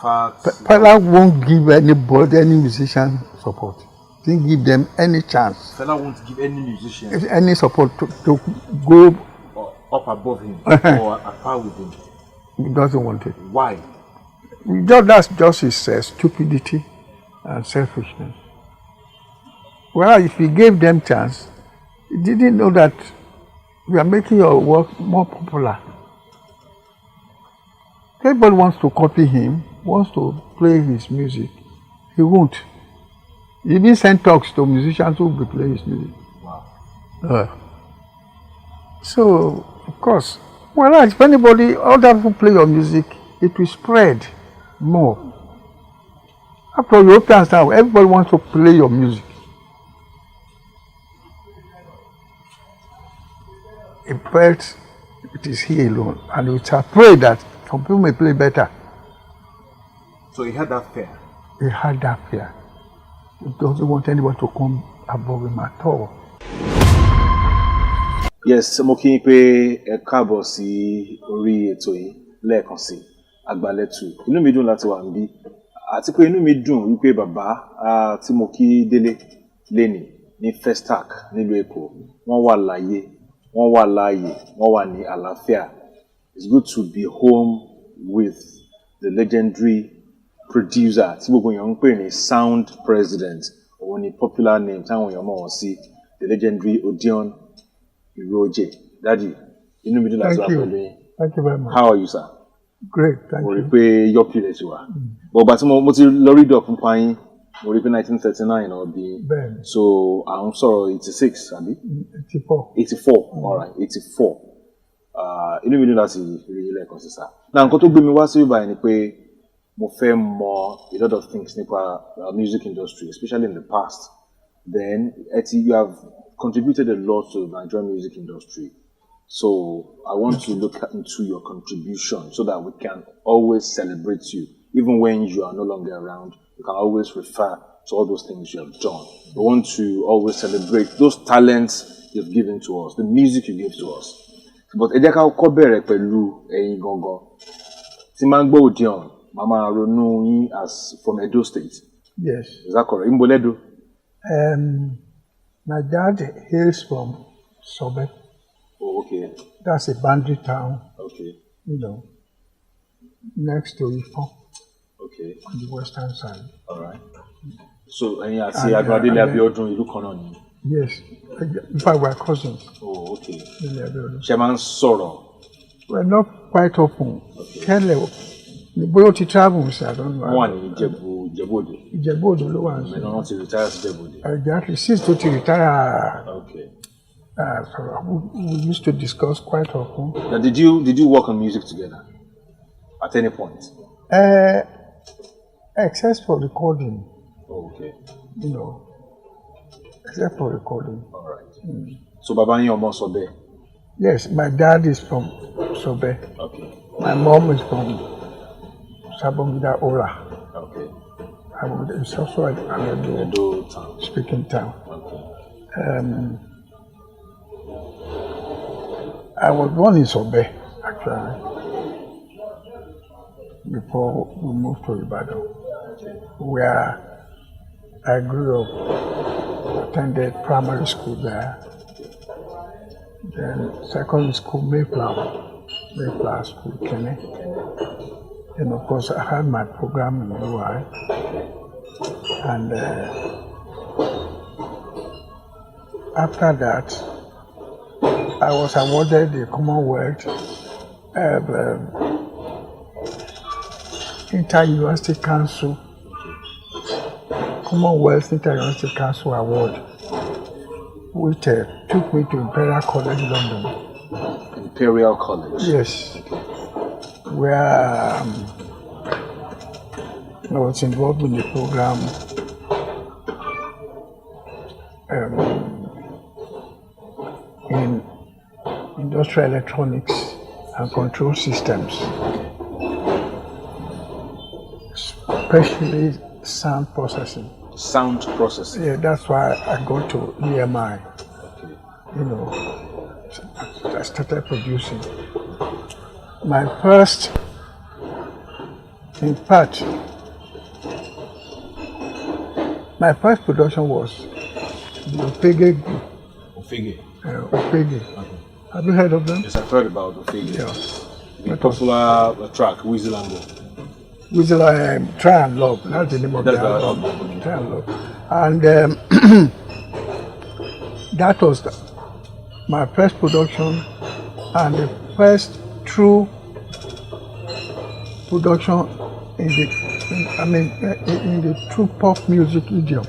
fact. Fela won't give anybody, any musician support. Didn't give them any chance. Fela won't give any musician any support to go up above him or apart with him. He doesn't want it. Why? That's just his stupidity and selfishness. Well, if he gave them chance, he didn't know that we are making your work more popular. Everybody wants to copy him, wants to play his music. He won't. He even sent talks to musicians who will play his music. Wow. So, of course, well, if anybody, other people play your music, it will spread more. After all, Europeans now, everybody wants to play your music. He felt it is he alone, and he was afraid that some people may play better. So he had that fear? He had that fear. He doesn't want anyone to come above him at all. Yes, mo kí pé ẹ káàbọ̀ sí orí ètò yìí lẹ́ẹ̀kan sí Àgbàlẹ́tù. Inú mi dùn láti wà níbí. Àti pé inú mi dùn wípé bàbá tí mo kí délé lénìí ní Festac nílùú Èkó. Wọ́n wà láyé, wọ́n wà láàyè, wọ́n wà ní àlàáfíà. It's good to be home with the legendary producer tí gbogbo èèyàn ń pè ní Sound President. Òun ni popular name táwọn èèyàn mọ̀ wọ́n sí, the legendary Odion Iruoje. Daddy, inú mi dùn láti wà pẹ̀lú yín. Thank you very much. How are you, sir? Great, thank you. Mo rí pé yọ́pì lẹ̀ ṣe wà. But bàtí mo ti lọ rí dọ̀ fún pààyàn, mo rí pé 1939 ọ̀bí. Ben. So à ń sọ̀rọ̀ 86 àbí? 84. 84, alright, 84. Inú mi dùn láti rí ilé ẹ̀kọ́ sí sá. Náà nǹkan tó gbé mi wá sí ìbáyìí ni pé mo fẹ́ mọ a lot of things nípa music industry, especially in the past. Then, you have contributed a lot to the Nigerian music industry. So I want to look into your contribution so that we can always celebrate you. Even when you are no longer around, we can always refer to all those things you have done. We want to always celebrate those talents you've given to us, the music you give to us. But ẹ jẹ́ ká kọ́kọ́ bẹ̀rẹ̀ pẹ̀lú ẹ̀yin gangan. Tí máa ń gbọ́ Odion, màmá ronú yín as from Edo State. Yes. Is that correct? Imbo Edo? My dad hails from Sobe. Oh, okay. That's a boundary town. Okay. You know, next to Ifo. Okay. On the western side. All right. So, ẹ̀yin àti Agbadele Abiodun ìlú kan náà ni? Yes. In fact, we're cousins. Oh, okay. Ṣé máa ń sọ̀rọ̀? Well, not quite often. Tẹ́lẹ̀ bóyá ó ti travel, sir, I don't know. Wọ́n wà ní Ìjẹ̀bú-Òde. Ìjẹ̀bú-Òde ló wà ní. Ẹ̀nà wọn ti retire sí Ìjẹ̀bú-Òde. Exactly. Since tó ti retire, okay. We used to discuss quite often. Now, did you work on music together at any point? Except for recording. Oh, okay. You know, except for recording. All right. So, Baba yín ọmọ Sobe? Yes, my dad is from Sobe. Okay. My mom is from Sabongida Ora. Okay. It's also an Edo town. Speaking town. Okay. I was born in Sobe, actually, before we moved to Ibadan, where I grew up, attended primary school there, then secondary school, Mayflower School, Kenya. And of course, I had my program in UI, and after that, I was awarded the Commonwealth Inter-University Council, Commonwealth Inter-University Council Award, which took me to Imperial College London. Imperial College? Yes. Where I was involved in the program in industrial electronics and control systems, especially sound processing. Sound processing? Yeah, that's why I got to EMI. Okay. You know, I started producing. My first In fact, my first production was the Opege group. Ofege. Opege. Okay. Have you heard of them? Yes, I've heard about Ofege. Yeah. The popular track, Whistle and Go. Whistle Try and Love. That's the name of the album. Try and Love. And that was my first production and the first true production in the true pop music idiom.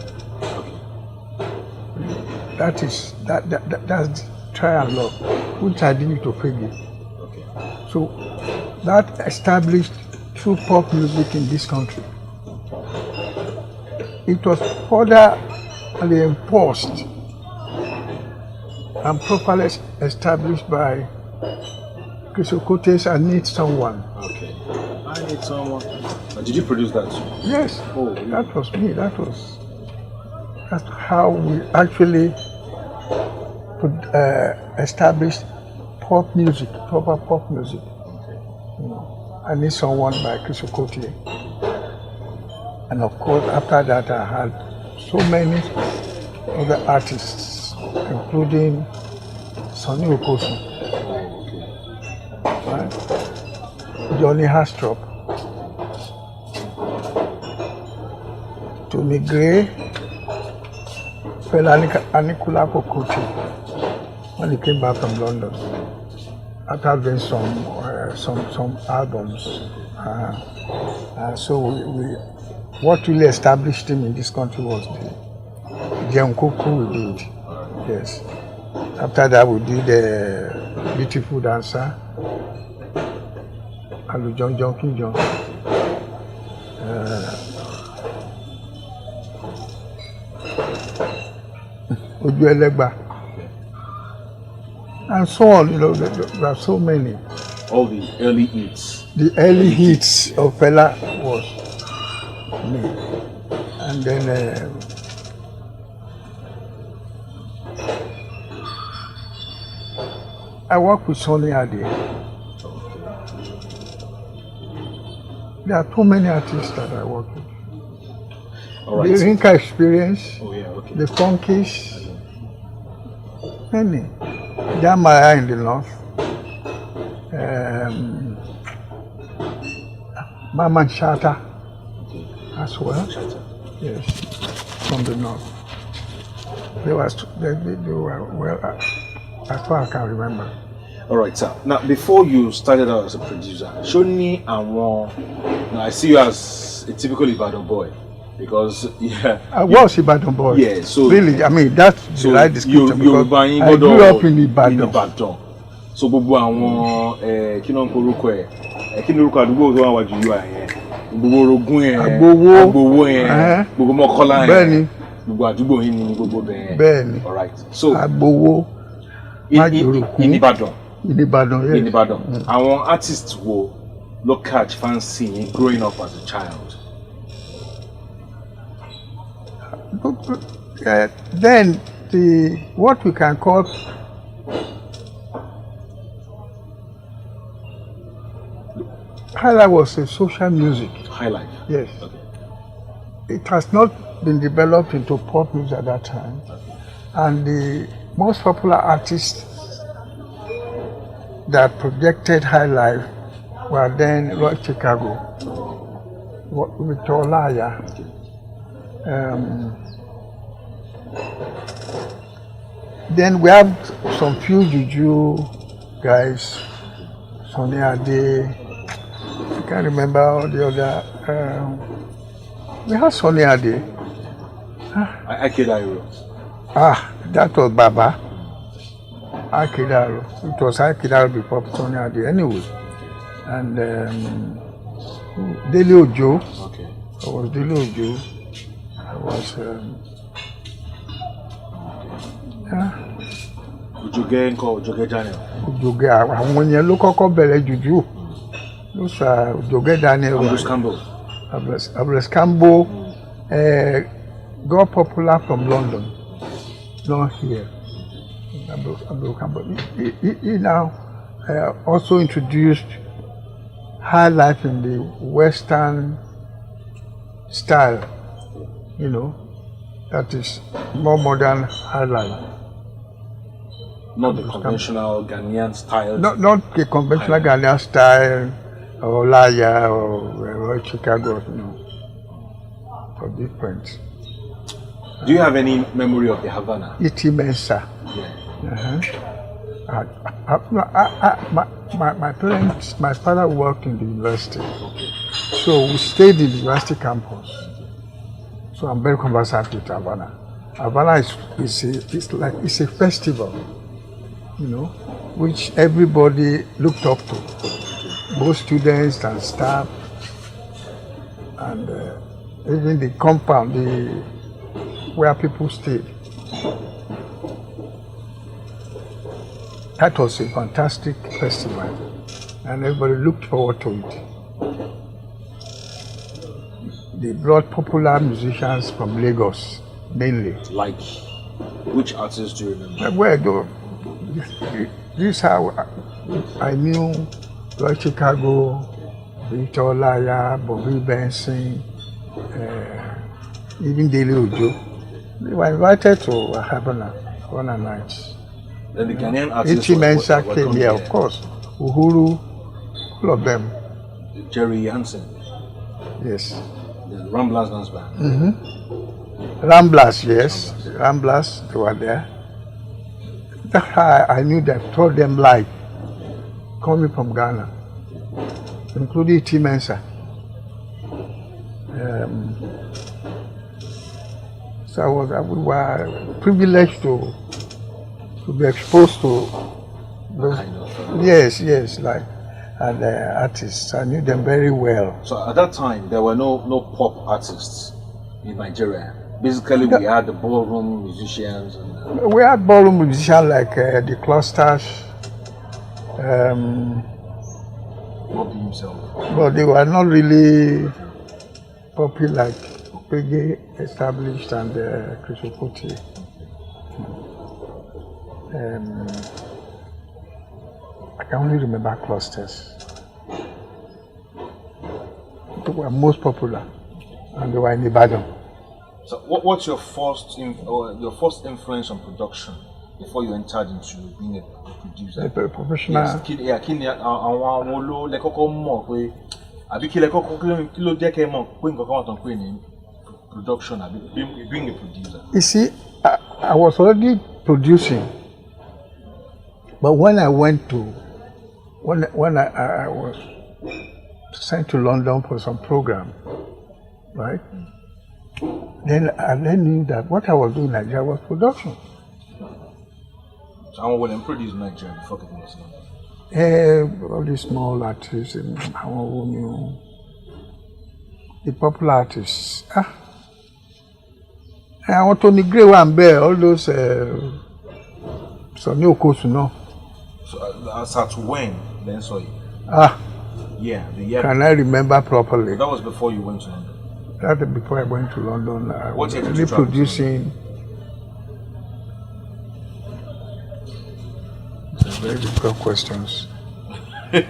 That's Try and Love, which I did to Opege. Okay. So that established true pop music in this country. It was further enforced and properly established by Chris Okote's I Need Someone. Okay. I Need Someone. Did you produce that? Yes. Oh, really? That was me. That's how we actually established pop music, proper pop music. Okay. I Need Someone by Chris Okote. And of course, after that, I had so many other artists, including Sonny Okosun, right? Johnny Hastrop, Tony Gray, Fela Anikula Kokote, when he came back from London. After doing some albums, so we what really established him in this country was the Jenkoku we did. Yes. After that, we did the Beautiful Dancer, Alujon Junkie John, Oju Elegba, and so on. You know, there are so many. All the early hits. The early hits of Fela was me, and then I work with Sonny Ade. There are too many artists that I work with. All right. The Rinka Experience, Oh yeah, okay. the Funkies, many. Jamaya in the North, Mama Shata as well. Yes, from the North. They were well, as far as I can remember. All right, sir. Now, before you started out as a producer, Shoni and Won, now I see you as a typical Ibadan boy because I was Ibadan boy. Yeah, so really, I mean that's the right description because I grew up in Ibadan. So gbogbo àwọn kí ló ń korúkọ ẹ kí ni orúkọ àdúgbò tó wà wájú yìí yẹn gbogbo orogún yẹn Agbowo yẹn gbogbo Mọ́kọ́lá yẹn gbogbo àdúgbò yìí ni gbogbo bẹ́ẹ̀. Bẹ́ẹ̀ni. All right. So Agbowo in Ibadan. In Ibadan, yes. In Ibadan. Àwọn artists wo ló catch fancy in growing up as a child? Then what we can call high life was a social music. High life. Yes. Okay. It has not been developed into pop music at that time, and the most popular artists that projected high life were then Rock Chicago, Victor Olaya. Then we have some few juju guys, Sonny Ade. I can't remember all the other. We had Sonny Ade. Akedaro. That was Baba. Akedaro. It was Akedaro before Sonny Ade anyway. And Dele Ojo. Okay. I was Dele Ojo. I was. Ojoge ńkọ́, Ojoge Daniel. Ojoge àwọn yẹn ló kọ́kọ́ bẹ̀rẹ̀ jùjú. Ló sọ Ojoge Daniel. Abdulrahman Campbell got popular from London, not here. Abdulrahman Campbell. He now also introduced high life in the Western style, you know, that is more modern high life. Not the conventional Ghanaian style. Not the conventional Ghanaian style or Laya or Chicago, you know, or different. Do you have any memory of the Havana? Iti Mensa. Yeah. My parents, my father worked in the university, so we stayed in the university campus. So I'm very conversant with Havana. Havana is a festival, you know, which everybody looked up to, both students and staff, and even the compound, where people stayed. That was a fantastic festival, and everybody looked forward to it. They brought popular musicians from Lagos, mainly. Like, which artists do you remember? Well, this is how I knew Iruoje Chicago, Victor Laya, Bobby Benson, even Daily Ojo. They were invited to Havana one night. Then the Ghanaian artists Iti Mensa came here, of course. Uhuru, all of them. Jerry Hansen. Yes. The Ramblers Dance Band. Mm-hmm. Ramblers, yes. Ramblers, they were there. That's how I knew them, told them live, coming from Ghana, including Iti Mensa. So we were privileged to be exposed to those, yes, like, and artists. I knew them very well. So at that time, there were no pop artists in Nigeria. Basically, we had the ballroom musicians. And, we had ballroom musicians like the Clusters. Bobby himself. But they were not really popular like Peggy established and Chris Okuti. I can only remember Clusters. They were most popular, and they were in Ibadan. So, what's your first influence on production before you entered into being a producer? A professional. Yes, kí ni àwọn olóò lẹ́kọ́kọ́ mọ̀ pé àbí kí ló jẹ́ kẹ́ mọ̀ pé nǹkan kan wà tán pé ní production àbí being a producer? You see, I was already producing, but when I went to when I was sent to London for some program, right? Then I knew that what I was doing in Nigeria was production. So I will produce in Nigeria before getting to London. All these small artists, the popular artists. I want Tony Gray one bear, all those so new course, no. So as at when then sorry? Yeah, the year. Can I remember properly? That was before you went to London. That was before I went to London. I What was year did really you travel producing. These are very difficult questions. I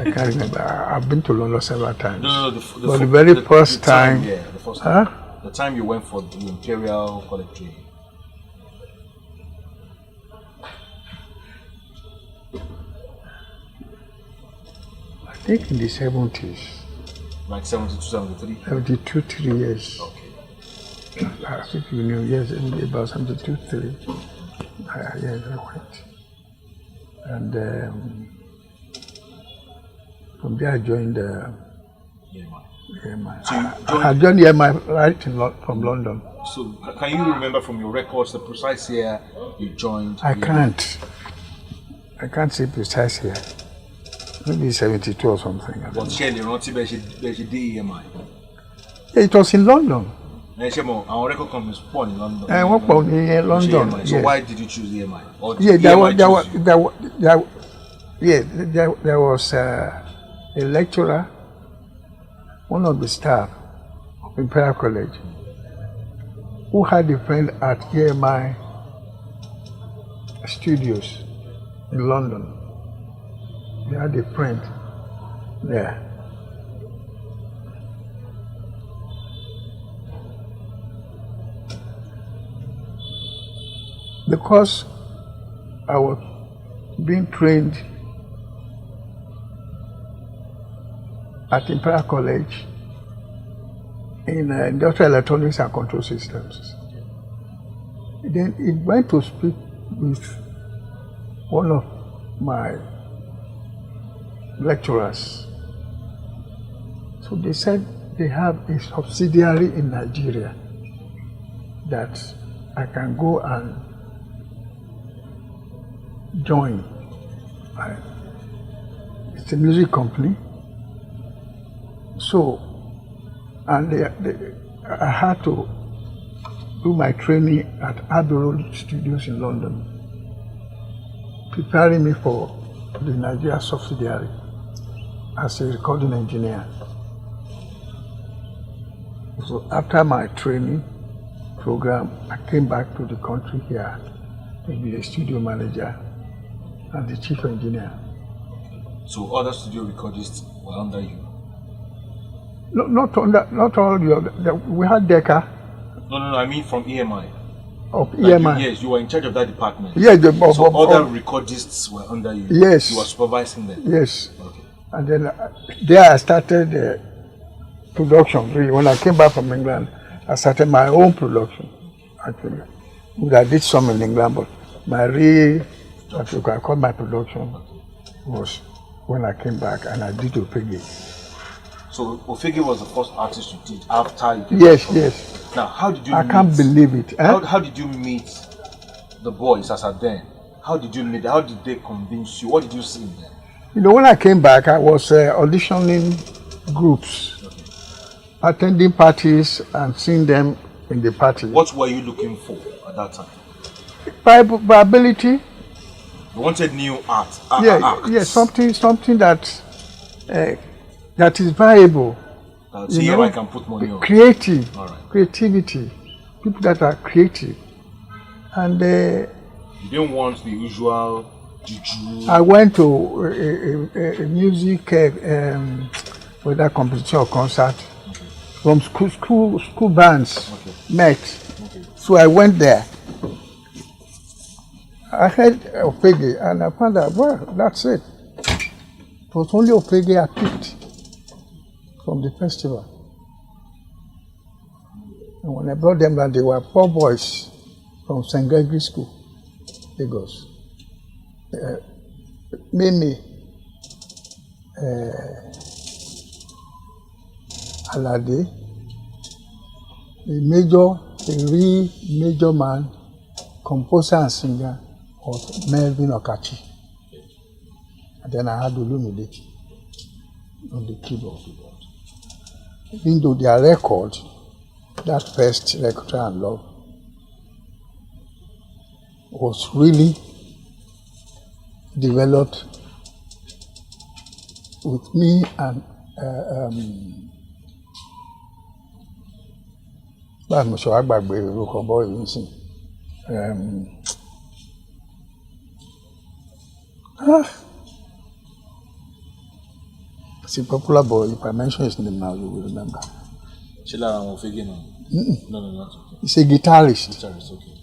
can't remember. I've been to London several times. No, but the very first time. Yeah, the first time. The time you went for the Imperial College training. I think in the 70s. Like 72, 73? 72, 3 years. Okay. I think you knew, yes, about 72, 3. Yes, I went. And from there I joined EMI. So I joined EMI right from London. So can you remember from your records the precise year you joined? I can't say precise year. Maybe 72 or something. But Shelley, EMI. Yeah, it was in London. Our record companies born in London. I worked in London. So why did you choose EMI? Or yeah, EMI there was a lecturer, one of the staff of Imperial College, who had a friend at EMI Studios in London. He had a friend. Yeah. Because I was being trained at Imperial College in industrial electronics and control systems. Then it went to speak with one of my lecturers. So they said they have a subsidiary in Nigeria that I can go and join. It's a music company. So, and I had to do my training at Abbey Road Studios in London, preparing me for the Nigeria subsidiary as a recording engineer. So after my training program, I came back to the country here to be a studio manager and the chief engineer. So other studio recordists were under you? No, not all the other. We had Decca. No, I mean from EMI. Of EMI. Yes, you were in charge of that department. Yes, so other recordists were under you. Yes. You were supervising them. Yes. Okay. And then there I started production. Really, when I came back from England, I started my own production. Actually, I did some in England, but my what you can call my production was when I came back and I did Opege. So Opege was the first artist you did after you came Yes, back. Yes. Now, how did you I can't believe it. How did you meet the boys as at then? How did you meet them? How did they convince you? What did you see in them? You know, when I came back, I was auditioning groups, attending parties and seeing them in the party. What were you looking for at that time? By ability. You wanted new art. Yeah, something that that is viable. See I can put money on. Creative, All right. Creativity, people that are creative, and you didn't want the usual juju. I went to a music whether competition or concert from school bands met. Okay. So I went there. I heard Opege and I found out, well, that's it. It was only Opege I picked from the festival. And when I brought them back, they were 4 boys from St. Gregory's School, Lagos. Mimi, Alade, a real major man, composer and singer was Melvin Okachi. And then I had Olumide on the keyboard. Even though their record, that first record and Love, was really developed with me and it's a popular boy. If I mention his name now, you will remember. No, not okay. He's a guitarist. Guitarist, okay.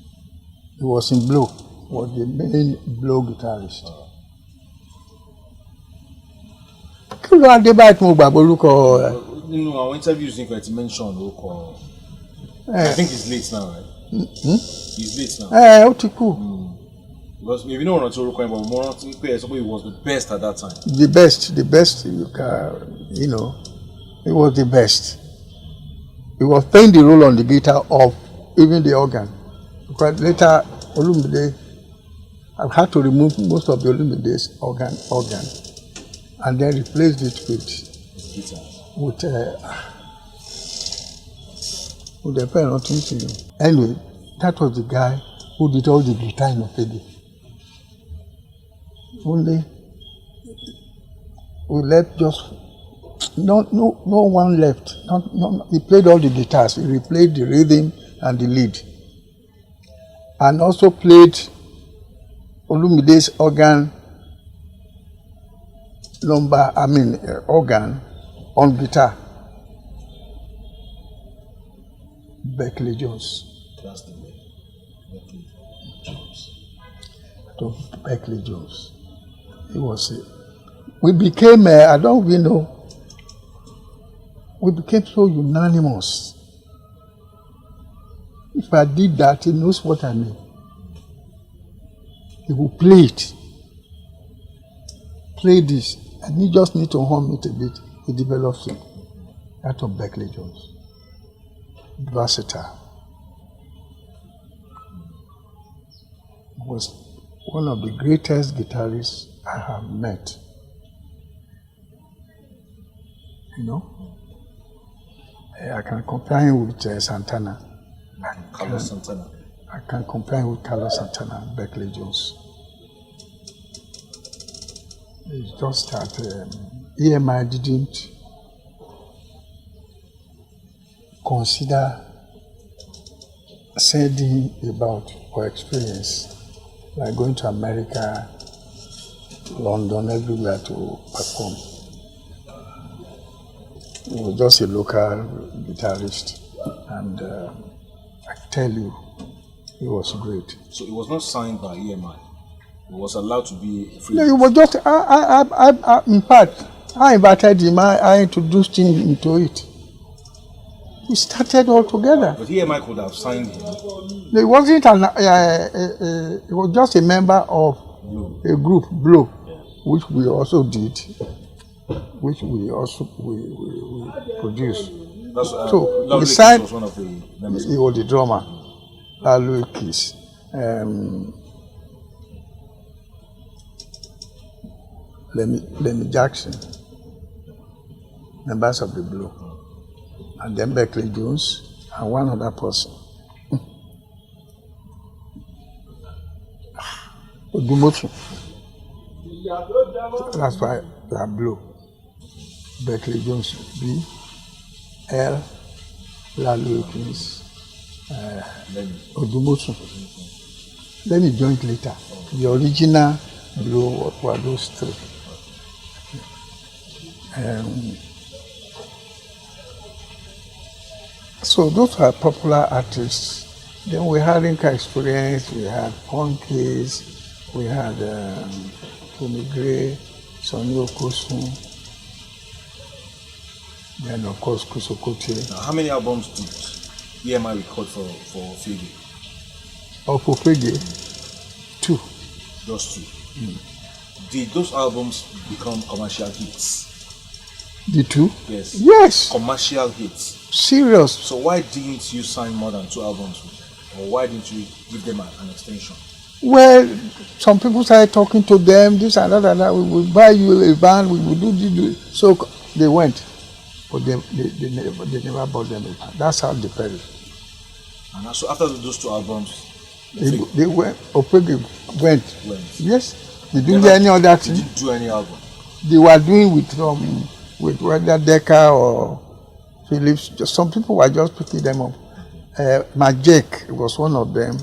He was in Blow, was the main Blow guitarist. Kí ló adé báyìí tí mo gbàgbọ́ orúkọ? Nínú àwọn interviews ní kò ti mention orúkọ. I think he's late now, right? He's late now. Ó ti kú. Because if you don't want to orúkọ yẹn, but mo rántí pé he was the best at that time. The best, you know, he was the best. He was playing the role on the guitar of even the organ. Because later, Olumide, I've had to remove most of the Olumide's organ, and then replace it with the pen or something. Anyway, that was the guy who did all the guitar in Opege. Only we left just no one left. He played all the guitars. He replayed the rhythm and the lead, and also played Olumide's organ organ on guitar. Berkeley Jones. That's the name. Berkeley Jones. To Berkeley Jones. He was we became, I don't even know, we became so unanimous. If I did that, he knows what I mean. He will play it. Play this, and he just need to hum it a bit. He develops it. That of Berkeley Jones. Versatile. Was one of the greatest guitarists I have met. You know? I can compare him with Santana. Carlos Santana. I can compare him with Carlos Santana and Berkeley Jones. It's just that EMI didn't consider sending about or experience, like going to America, London, everywhere to perform. He was just a local guitarist, and I tell you, he was great. So it was not signed by EMI. It was allowed to be free. No, it was just, in fact, I invited him, I introduced him into it. We started all together. But EMI could have signed him. It wasn't it was just a member of a group, Blow, which we also did, which we also we produced. That's, so we signed, was one of the members. He was the drummer, Louis Kiss. Lemmy Jackson, members of the Blue, and then Berkeley Jones and one other person. Odumotu. That's why they are Blue. Berkeley Jones B, L, Louis Kiss, Odumotu. Then he joined later. The original Blue were those three. So those are popular artists. Then we had Inca Experience, we had Punkies, we had Tommy Gray, Sonny Okosun, then of course Kusokote. Now, how many albums did EMI record for Fege? Oh, for Fege, 2. Just 2. Did those albums become commercial hits? The 2? Yes. Yes. Commercial hits. Serious. So why didn't you sign more than 2 albums with them? Or why didn't you give them an extension? Well, some people started talking to them, this and that and that. We will buy you a band, we will do this. So they went. But they never bought them a band. That's how they perished. And so after those 2 albums, they went. Opegi went. Yes. They didn't do any other thing. They didn't do any album. They were doing with whether Decca or Phillips. Just some people were just picking them up. Majek was one of them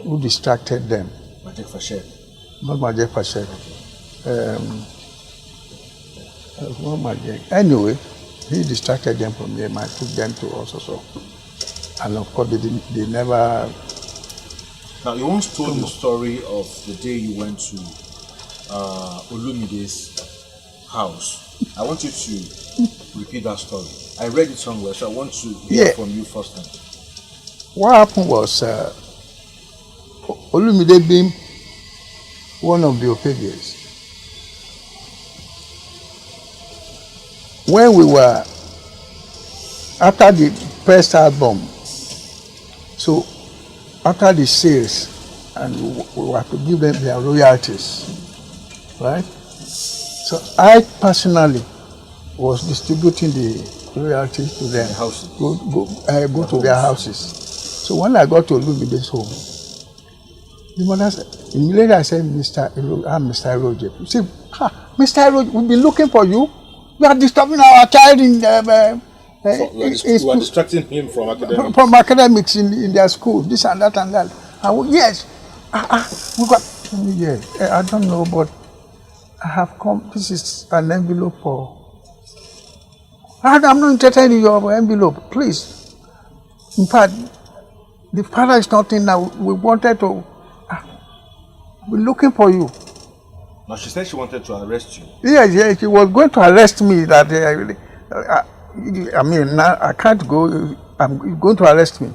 who distracted them. Majek Fasher. Not Majek Fasher. Not Majek. Anyway, he distracted them from them. I took them to us also. And of course, they never. Now, you once told the story of the day you went to Olumide's house. I want you to repeat that story. I read it somewhere, so I want to hear from you first time. What happened was Olumide being one of the Ophidians. When we were after the first album, so after the sales, and we were to give them their royalties, right? So I personally was distributing the royalties to them. Go to their houses. So when I got to Olumide's home, the mother said, immediately I said, Mr. Iruoje. She said, Mr. Iruoje, we've been looking for you. You are disturbing our child in you are distracting him from academics. From academics in their school, this and that and that. Yes. We got, I don't know, but I have come, this is an envelope for, I'm not interested in your envelope, please. In fact, the father is not in now. We wanted to, we're looking for you. No, she said she wanted to arrest you. Yes, she was going to arrest me. That I mean, now I can't go. I'm going to arrest me.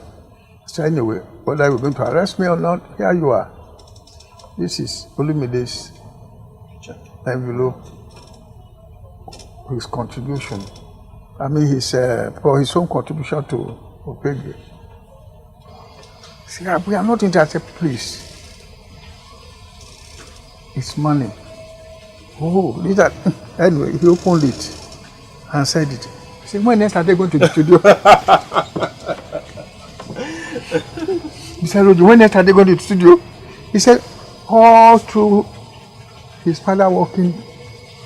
So anyway, whether you're going to arrest me or not, here you are. This is Olumide's envelope, his contribution. I mean, his for his own contribution to Opege. See, we are not interested, please. It's money. Oh, is that? Anyway, he opened it and said it. He said, when next are they going to the studio? He said, Roger, when next are they going to the studio? He said, all through his father working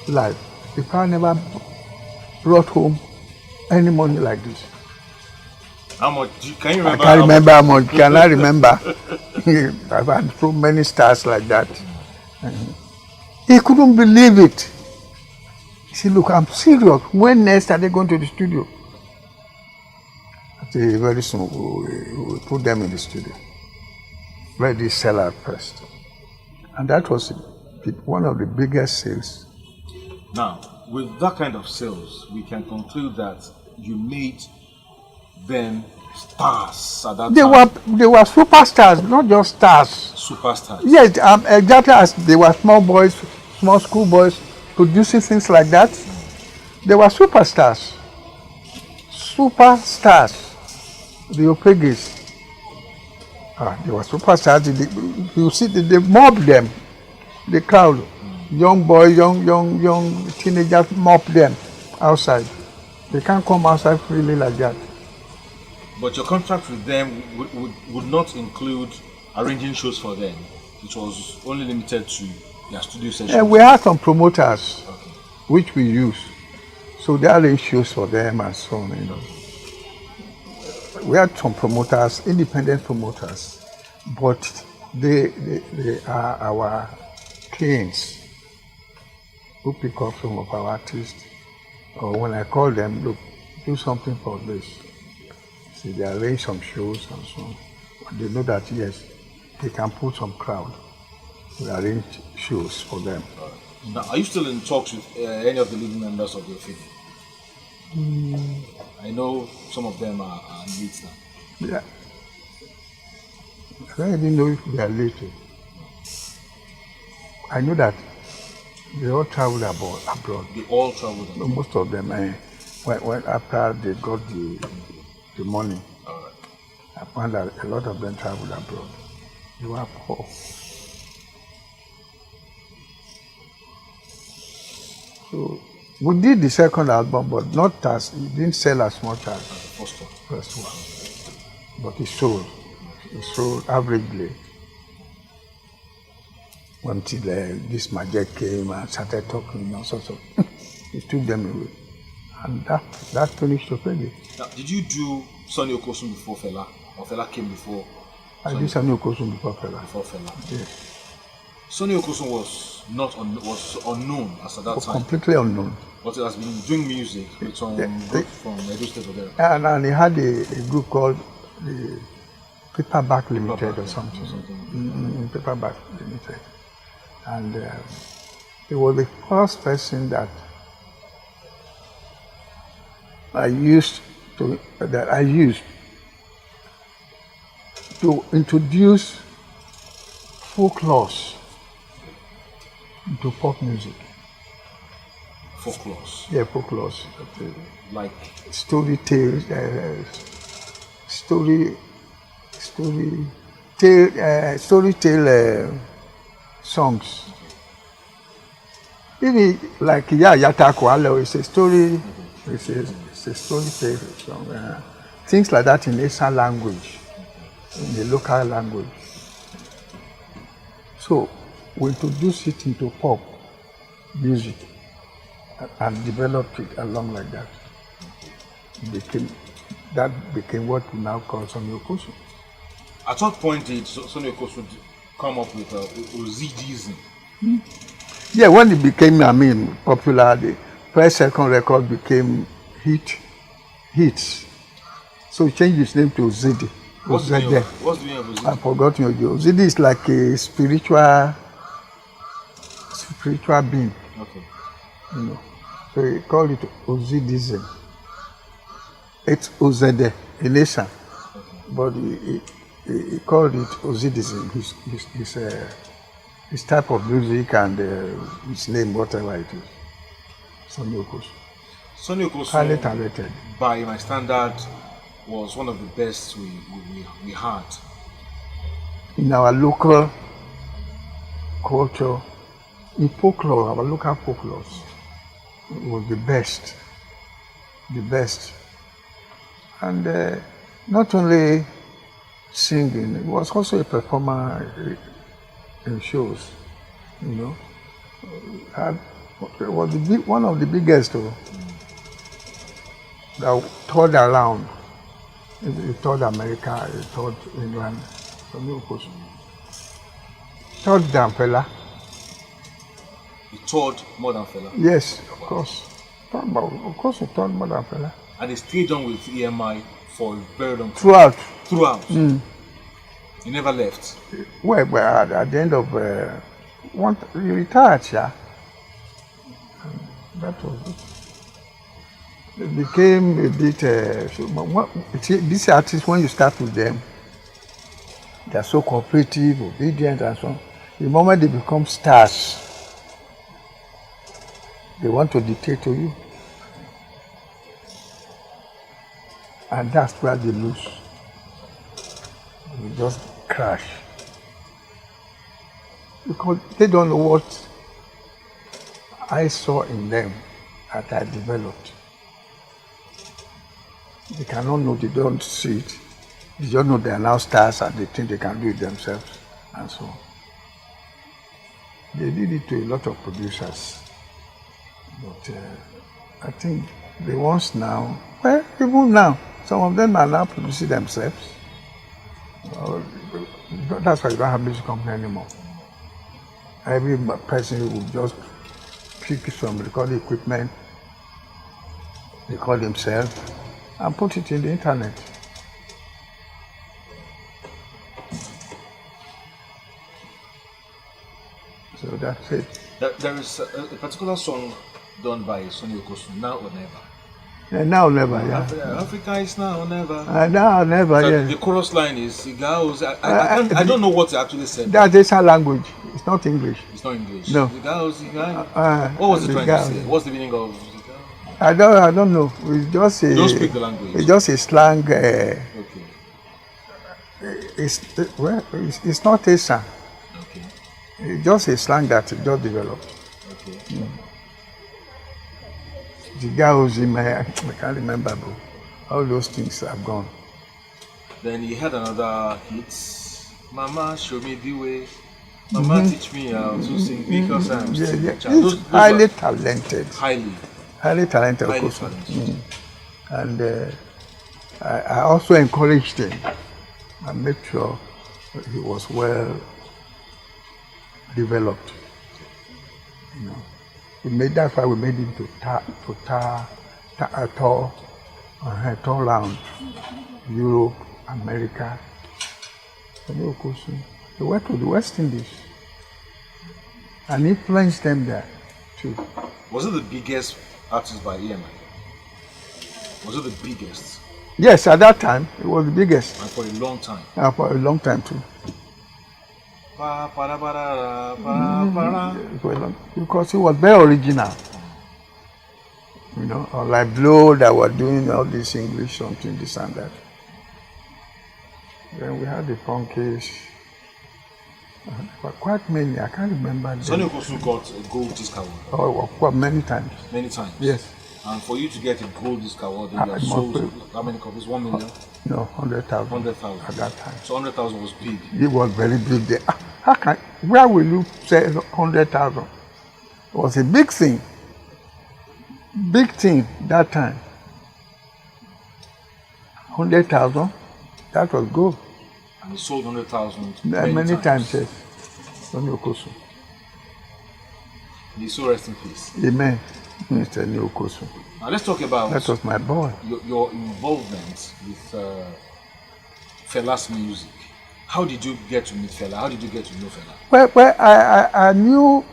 life, the father never brought home any money like this. How much? Can you remember? I can't remember how much. Can I remember? I've had so many stars like that. He couldn't believe it. He said, look, I'm serious. When next are they going to the studio? I said, very soon we'll put them in the studio. Let this sell out first. And that was one of the biggest sales. Now, with that kind of sales, we can conclude that you made them stars at that time. They were superstars, not just stars. Superstars. Yes, exactly as they were small boys, small school boys producing things like that. They were superstars. Superstars. The Opeges. They were superstars. You see, they mobbed them. The crowd, young boys, young teenagers mobbed them outside. They can't come outside freely like that. But your contract with them would not include arranging shows for them. It was only limited to their studio sessions. And we had some promoters, okay, which we use. So they arrange shows for them and so on, you know. We had some promoters, independent promoters, but they are our clients who pick up some of our artists. Or when I call them, look, do something for this. See, they arrange some shows and so on. They know that, yes, they can put some crowd. We arrange shows for them. Now, are you still in talks with any of the living members of your family? I know some of them are late now. Yeah. I didn't know if they are late. I know that they all traveled abroad. They all traveled abroad? Most of them, when after they got the money, I found that a lot of them traveled abroad. They were poor. So we did the second album, but not as, it didn't sell as much as the first one. But it sold. It sold averagely. Until this magic came and started talking and so. It took them away. And that finished Opege. Now, did you do Sonny Okosun before Fela? Or Fela came before? I did Sonny Okosun before Fela. Before Fela? Yes. Sonny Okosun was unknown as at that time. Completely unknown. But he has been doing music with some group from Edo State or there. And he had a group called the Paperback Limited or something. Paperback Limited. And he was the first person that I used to introduce folklore into pop music. Folklore? Yeah, folklore. Like? Storytale songs. Even like Yata Kwalo is a story, it's a storytale song. Things like that in Asian language, in the local language. So we introduced it into pop music and developed it along like that. That became what we now call Sonny Okosun. At what point did Sonny Okosun come up with Ozidism? Yeah, when it became, popular, the first, second record became hits. So he changed his name to Ozidi. What's the meaning of Ozidi? I forgot your Ozidi is like a spiritual being. Okay. So he called it Ozidism. It's Ozede, a nation. Okay. But he called it Ozidism, his type of music and his name, whatever it is. Sonny Okosun. Sonny Okosun, highly talented. By my standard, was one of the best we had. In our local culture, in folklore, our local folklores, it was the best. The best. And not only singing, he was also a performer in shows, It was one of the biggest that toured around. He toured America, he toured England, toured than Fela. He toured more than Fela? Yes, of course. Of course he toured more than Fela. And he stayed on with EMI for a very long time? Throughout. He never left? Well, at the end of he retired, yeah. That was it. It became a bit. These artists, when you start with them, they are so cooperative, obedient, and so on. The moment they become stars, they want to dictate to you, and that's where they lose. They just crash because they don't know what I saw in them that I developed. They cannot know, they don't see it. They just know they are now stars and they think they can do it themselves and so on. They did it to a lot of producers. But I think the ones now, well, even now, some of them are now producing themselves. That's why you don't have music company anymore. Every person will just pick some recording equipment, record himself, and put it in the internet. So that's it. There is a particular song done by Sonny Okosun, Now or Never. Yeah, now or never, yeah. Africa is now or never. Now or never, So yeah. the chorus line is, I don't know what he actually said. That's a language. It's not English. It's not English. No. What was he trying to say? What's the meaning of? I don't know. It's just a. You don't speak the language. It's just a slang. Okay. It's not a song. Okay. It's just a slang that it just developed. Okay. The guy who's in my, I can't remember, but all those things have gone. Then he had another hit. Mama, show me the way. Mama, teach me how to sing because I'm still a child. He's highly talented. Highly talented, of course. And I also encouraged him and made sure he was well developed. That's why we made him to tour around Europe, America. He went to the West Indies and influenced them there too. Was it the biggest artist by EMI? Was it the biggest? Yes, at that time it was the biggest. And for a long time? For a long time too. Because it was very original. Like Blow that were doing all this English something, this and that. Then we had the Funkies. There were quite many, I can't remember them. Sonny Okosun got a gold disc award. Oh, many times. Many times? Yes. And for you to get a gold disc award, you have sold how many copies? 1 million? No, 100,000. 100,000 at that time. So 100,000 was big. It was very big there. Where will you say 100,000? It was a big thing. Big thing that time. 100,000, that was good. And he sold 100,000 many times, yes. Sonny Okosun. May so rest in peace. Amen. Mr. Nyokosu. Now let's talk about that was my boy. Your involvement with Fela's music. How did you get to meet Fela? How did you get to know Fela? Well, I knew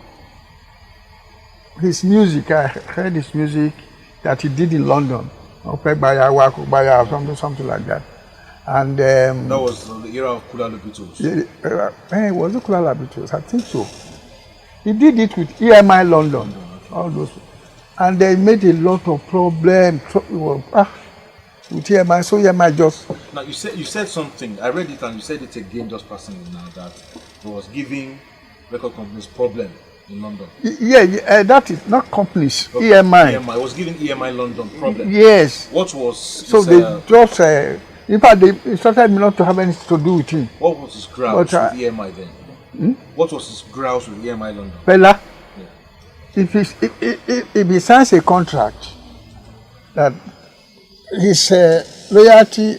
his music. I heard his music that he did in London. Something like that. And that was the era of Kula Lobitos. Was it Kula Lobitos? I think so. He did it with EMI London, all those, and they made a lot of problems with EMI. So EMI just. Now you said something. I read it and you said it again just passing now that it was giving record companies problem in London. Yeah, that is not companies. Okay. EMI. EMI was giving EMI London problem. Yes. What was? So they just. In fact, they instructed me not to have anything to do with him. What was his grouse with EMI then? What was his grouse with EMI London? Fela, if he signs a contract that his loyalty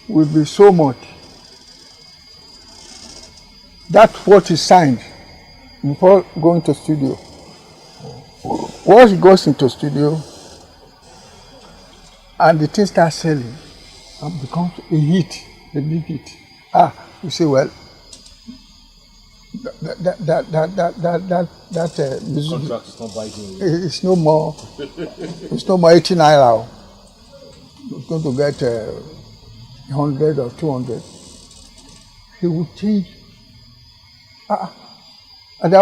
will be so much, that's what he signed before going to studio. Once he goes into studio and the thing starts selling and becomes a hit, a big hit, you say, well, that music contract is not biting. It's no more. It's no more 18 naira. It's going to get 100 or 200. He will change. And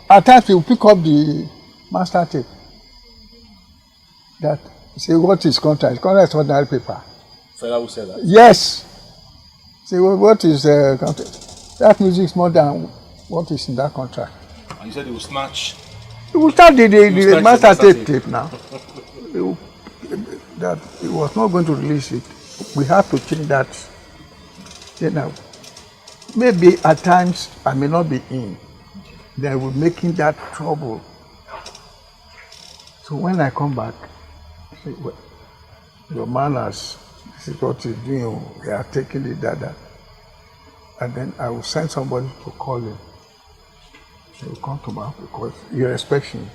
at times he will pick up the master tape. That say what is contract? Contract is ordinary paper. Fela will say that. Yes. Say what is contract? That music is more than what is in that contract. And you said he will snatch. He will start the master tape now. That he was not going to release it. We have to change that. You know, maybe at times I may not be in. They will making that trouble. So when I come back, I say, well, your man has, this is what he's doing. They are taking it, that. And then I will send somebody to call him. He will come to me because he respects me.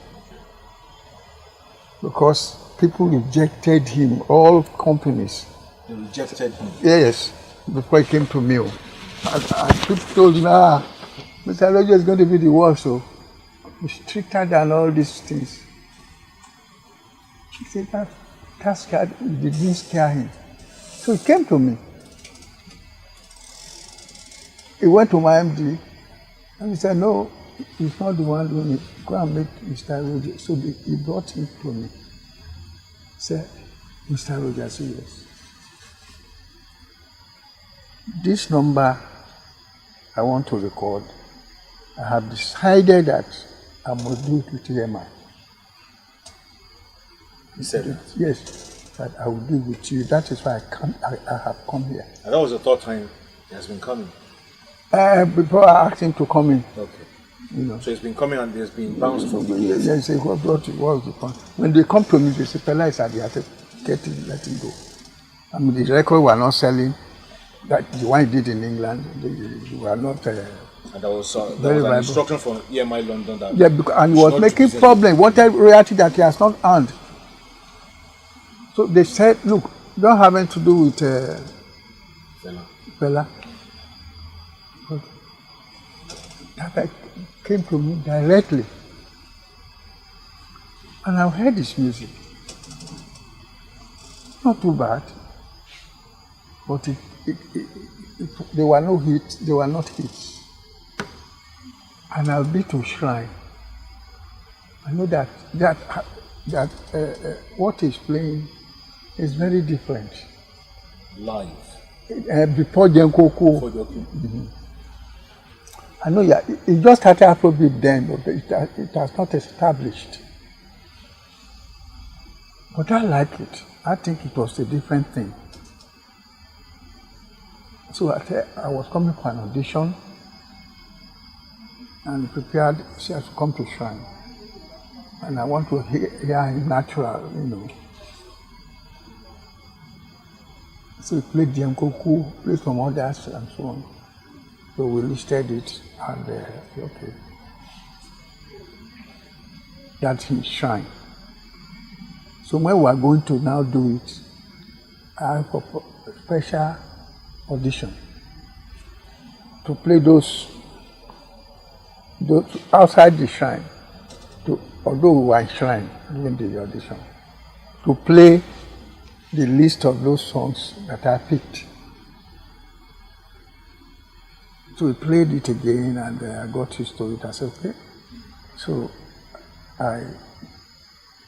Because people rejected him, all companies. They rejected him? Yes, before he came to me. And people told him, Mr. Iruoje is going to be the worst, so he's stricter than all these things. He said that scared, it didn't scare him. So he came to me. He went to my MD and he said, no, he's not the one doing it. Go and meet Mr. Iruoje. So he brought him to me. He said, Mr. Iruoje, I said, yes. This number I want to record, I have decided that I must do it with EMI. He said that? Yes, that I will do it with you. That is why I have come here. And that was the third time he has been coming? Before I asked him to come in. Okay. You know. So he's been coming and there's been bounced from the years. They say, what brought you? What was the point? When they come to me, they say, Fela is at the attic. Get him, let him go. I mean, the record were not selling. That the one he did in England, they were not. And there was an instruction from EMI London that. Yeah, because, and he was making problem. Wanted royalty that he has not earned. So they said, look, don't have anything to do with Fela. But that came to me directly. And I've heard his music. Not too bad. But they were no hits, they were not hits. And I'll be to shrine. I know that what he's playing is very different. Live. Before Jenkoko. Mm-hmm. I know, yeah, it just started Afrobeat then, but it has not established. But I like it. I think it was a different thing. So I was coming for an audition and prepared, she has to come to Shrine. And I want to hear him natural, you know. So we played Jenkoko, played some others and so on. So we listed it and okay. That's his shrine. So when we are going to now do it, I have a special audition to play those outside the shrine, although we were in shrine during the audition, to play the list of those songs that I picked. So we played it again, and I got used to it. I said, okay. So I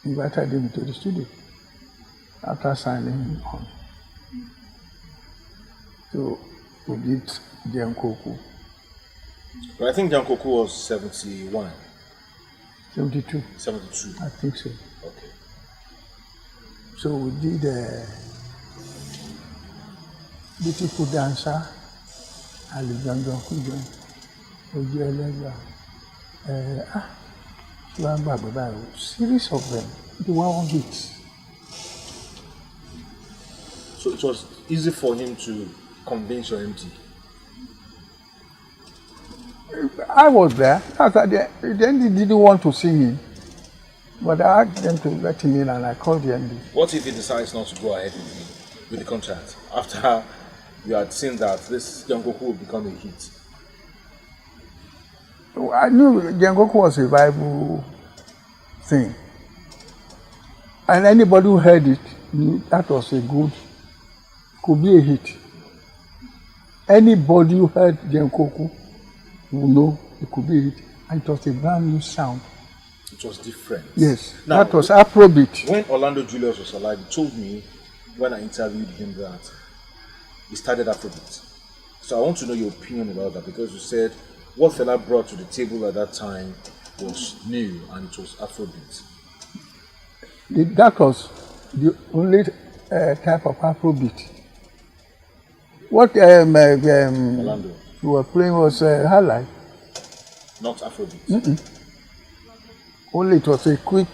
invited him to the studio after signing him on. So we did Jankoku. But I think Jankoku was 71. 72. 72. I think so. Okay. So we did Beautiful Dancer, Alexander Kujon, Oji Elegba, series of them. They were all hits. So it was easy for him to convince your MD. I was there. The MD didn't want to see me, but I asked them to let him in, and I called the MD. What if he decides not to go ahead with the contract after you had seen that this Jankoku would become a hit? I knew Jankoku was a viable thing, and anybody who heard it knew that was could be a hit. Anybody who heard Jankoku will know it could be a hit, and it was a brand new sound. It was different. Yes, now, that was Afrobeat. When Orlando Julius was alive, he told me when I interviewed him that he started Afrobeat. So I want to know your opinion about that, because you said what Fela brought to the table at that time was new and it was Afrobeat. That was the only type of Afrobeat. What Orlando. you were playing was High Life. Not Afrobeat. Only it was a quick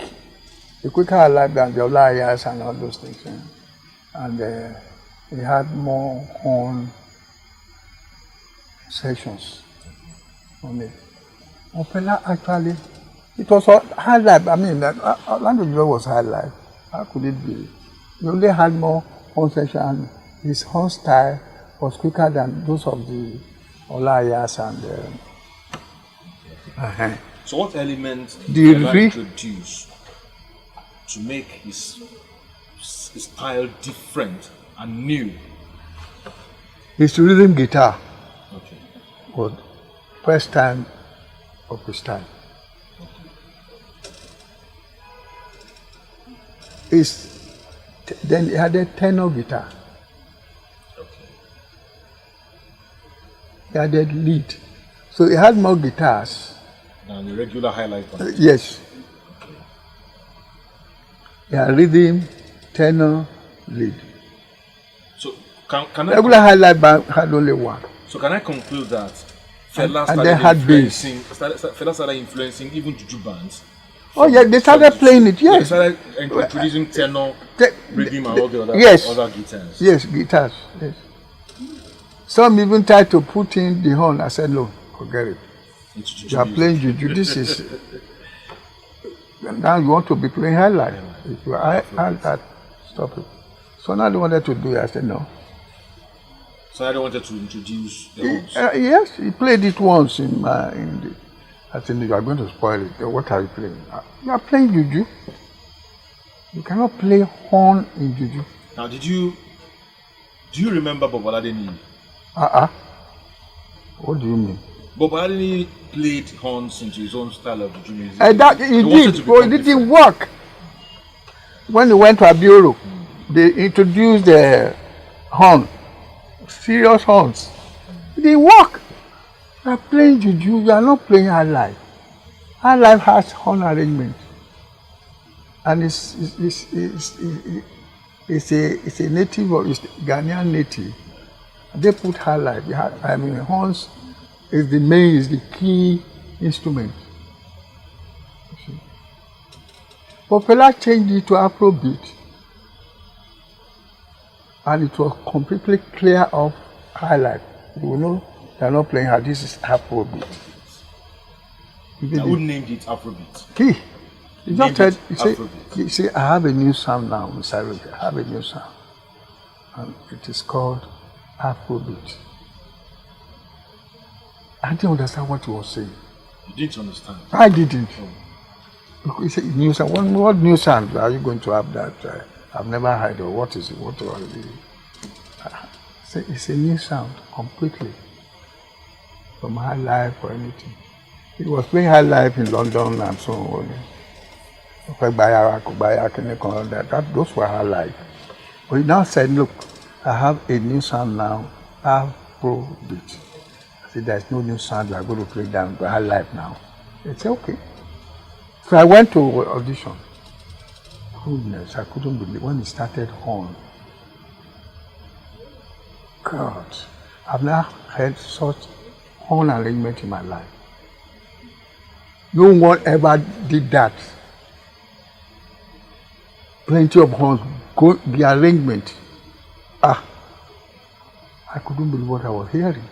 High Life than the Olayas and all those things. And it had more horn sessions on it. Opera actually, it was High Life. I mean, Orlando Julius was High Life. How could it be? He only had more horn sessions. His horn style was quicker than those of the Olayas and. So what elements did he introduce to make his style different and new? His rhythm guitar. Okay. Was first time of his time. Then he had a tenor guitar. Okay. He had a lead. So he had more guitars. And the regular highlight band. Yes. He had rhythm, tenor, lead. So can I Regular highlight band had only one. So can I conclude that Fela started influencing even juju bands? Oh yeah, they started playing it. Yes. They started introducing tenor, rhythm, and all the other guitars. Yes, guitars. Yes. Some even tried to put in the horn. I said no, forget it. You are playing juju. This is now you want to be playing high life. If you are that, stop it. So now they wanted to do it. I said no. So I wanted to introduce the horns. Yes, he played it once in the. I said, you are going to spoil it. What are you playing? You are playing juju. You cannot play horn in juju. Now, do you remember Bob Aladeni? What do you mean? Bob Aladeni played horns into his own style of juju music. That he did, but it didn't work. When he went to Abioro, they introduced the horn, serious horns. It didn't work. You are playing juju, you are not playing high life. High life has horn arrangement. And it's a native, or it's Ghanaian native. They put high life. Horns is the key instrument. But Fela changed it to Afrobeat. And it was completely clear of high life. You will know they are not playing how this is Afrobeat. I would name it Afrobeat. He just said, you see, I have a new sound now, Mr. Iruoje. I have a new sound. And it is called Afrobeat. I didn't understand what he was saying. You didn't understand? I didn't. He said, new sound. What new sound are you going to have that I've never heard of? What is it? What was it? It's a new sound completely. From High Life or anything. He was playing High Life in London and so on. Those were High Life. But he now said, look, I have a new sound now, Afrobeat. I said, there's no new sound, we are going to play down to High Life now. He said, okay. So I went to audition. Goodness, I couldn't believe when he started horn. God, I've never heard such horn arrangement in my life. No one ever did that. Plenty of horns, the arrangement. I couldn't believe what I was hearing.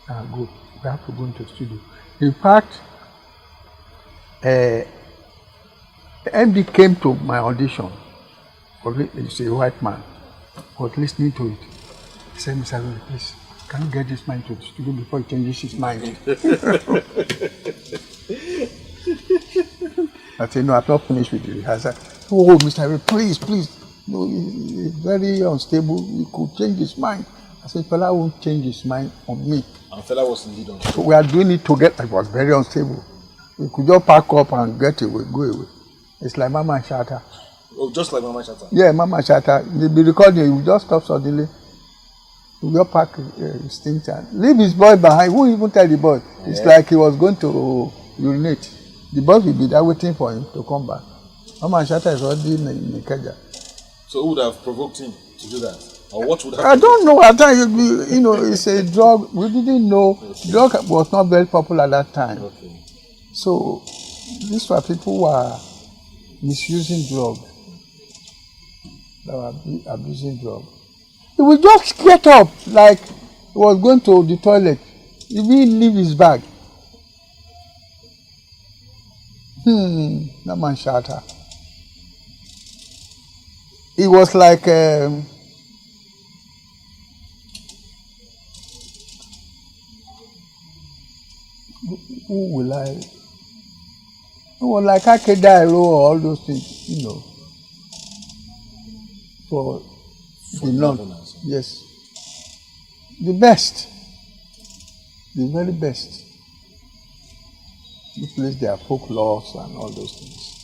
Good, we have to go into the studio. In fact, MD came to my audition. He's a white man. Was listening to it. He said, Mr. Iruoje, please, can you get this man to the studio before he changes his mind? I said, no, I've not finished with the rehearsal. Oh, Mr. Iruoje, please. No, he's very unstable. He could change his mind. I said, Fela won't change his mind on me. And Fela was indeed unstable. So we are doing it together. I was very unstable. We could just pack up and get away, go away. It's like Mama Shatta. Oh, just like Mama Shatta? Yeah, Mama Shatta. They'll be recording, he will just stop suddenly. He will just pack his things and leave his boy behind. Who even tell the boy? Yeah. It's like he was going to urinate. The boy will be there waiting for him to come back. Mama Shatta is already in Ikeja. So who would have provoked him to do that? Or what would have I don't know. At that time, you know, it's a drug. We didn't know. Okay. Drug was not very popular at that time. Okay. So these were people who were misusing drugs. They were abusing drugs. He would just get up like he was going to the toilet. He didn't leave his bag. That man Shatta. It was like who will I? It was like Akedairo or all those things, you know. For the North. Yes. The best. The very best. Who plays their folk laws and all those things.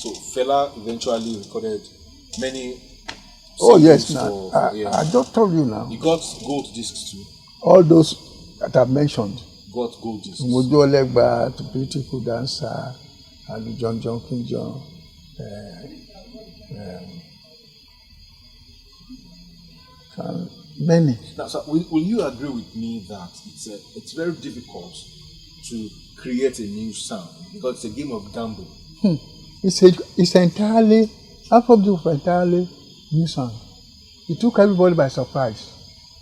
So Fela eventually recorded many. Oh yes, now I just told you now. You got gold discs too. All those that I've mentioned. Got gold discs. Mojo Legba, The Beautiful Dancer, and John King John. Many. Now, so will you agree with me that it's very difficult to create a new sound because it's a game of gamble? It's entirely Afrobeat was entirely new sound. It took everybody by surprise.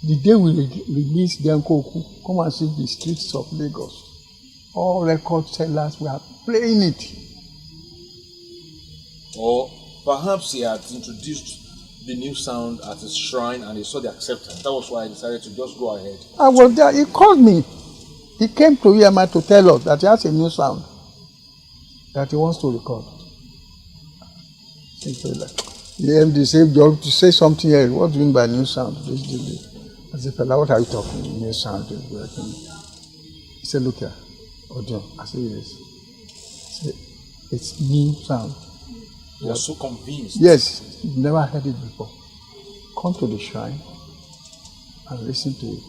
The day we released them, come and see the streets of Lagos. All record sellers were playing it. Or perhaps he had introduced the new sound at his shrine and he saw the acceptance. That was why I decided to just go ahead. I was there. He called me. He came to EMI to tell us that he has a new sound that he wants to record. The MD said, "Job, to say something else. What do you mean by new sound?" I said, "Fela, what are you talking? New sound?" He said, "Look here, Odion." I said, "Yes." He said, "It's new sound." You are so convinced. Yes, you've never heard it before. Come to the shrine and listen to it.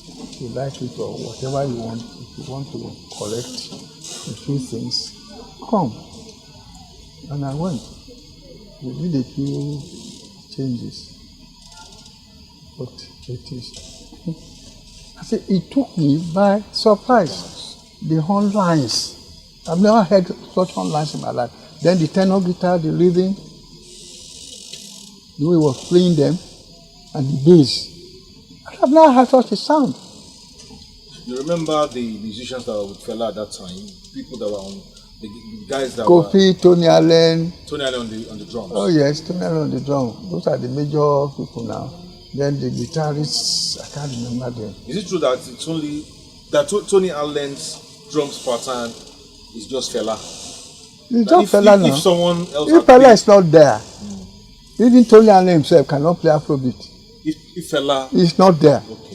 If you like it or whatever you want, if you want to correct a few things, come. And I went. We did a few changes. But it is. I said, it took me by surprise. The horn lines. I've never heard such horn lines in my life. Then the tenor guitar, the rhythm, the way he was playing them, and the bass. I've never heard such a sound. You remember the musicians that were with Fela at that time? People that were on the guys that Kofi, were Tony Allen. Tony Allen on the drums. Oh yes, Tony Allen on the drum. Those are the major people now. Then the guitarists, I can't remember them. Is it true that it's only that Tony Allen's drums pattern is just Fela? It's just Fela now. If someone else, if Fela is not there, even Tony Allen himself cannot play Afrobeat. If Fela is not there. Okay.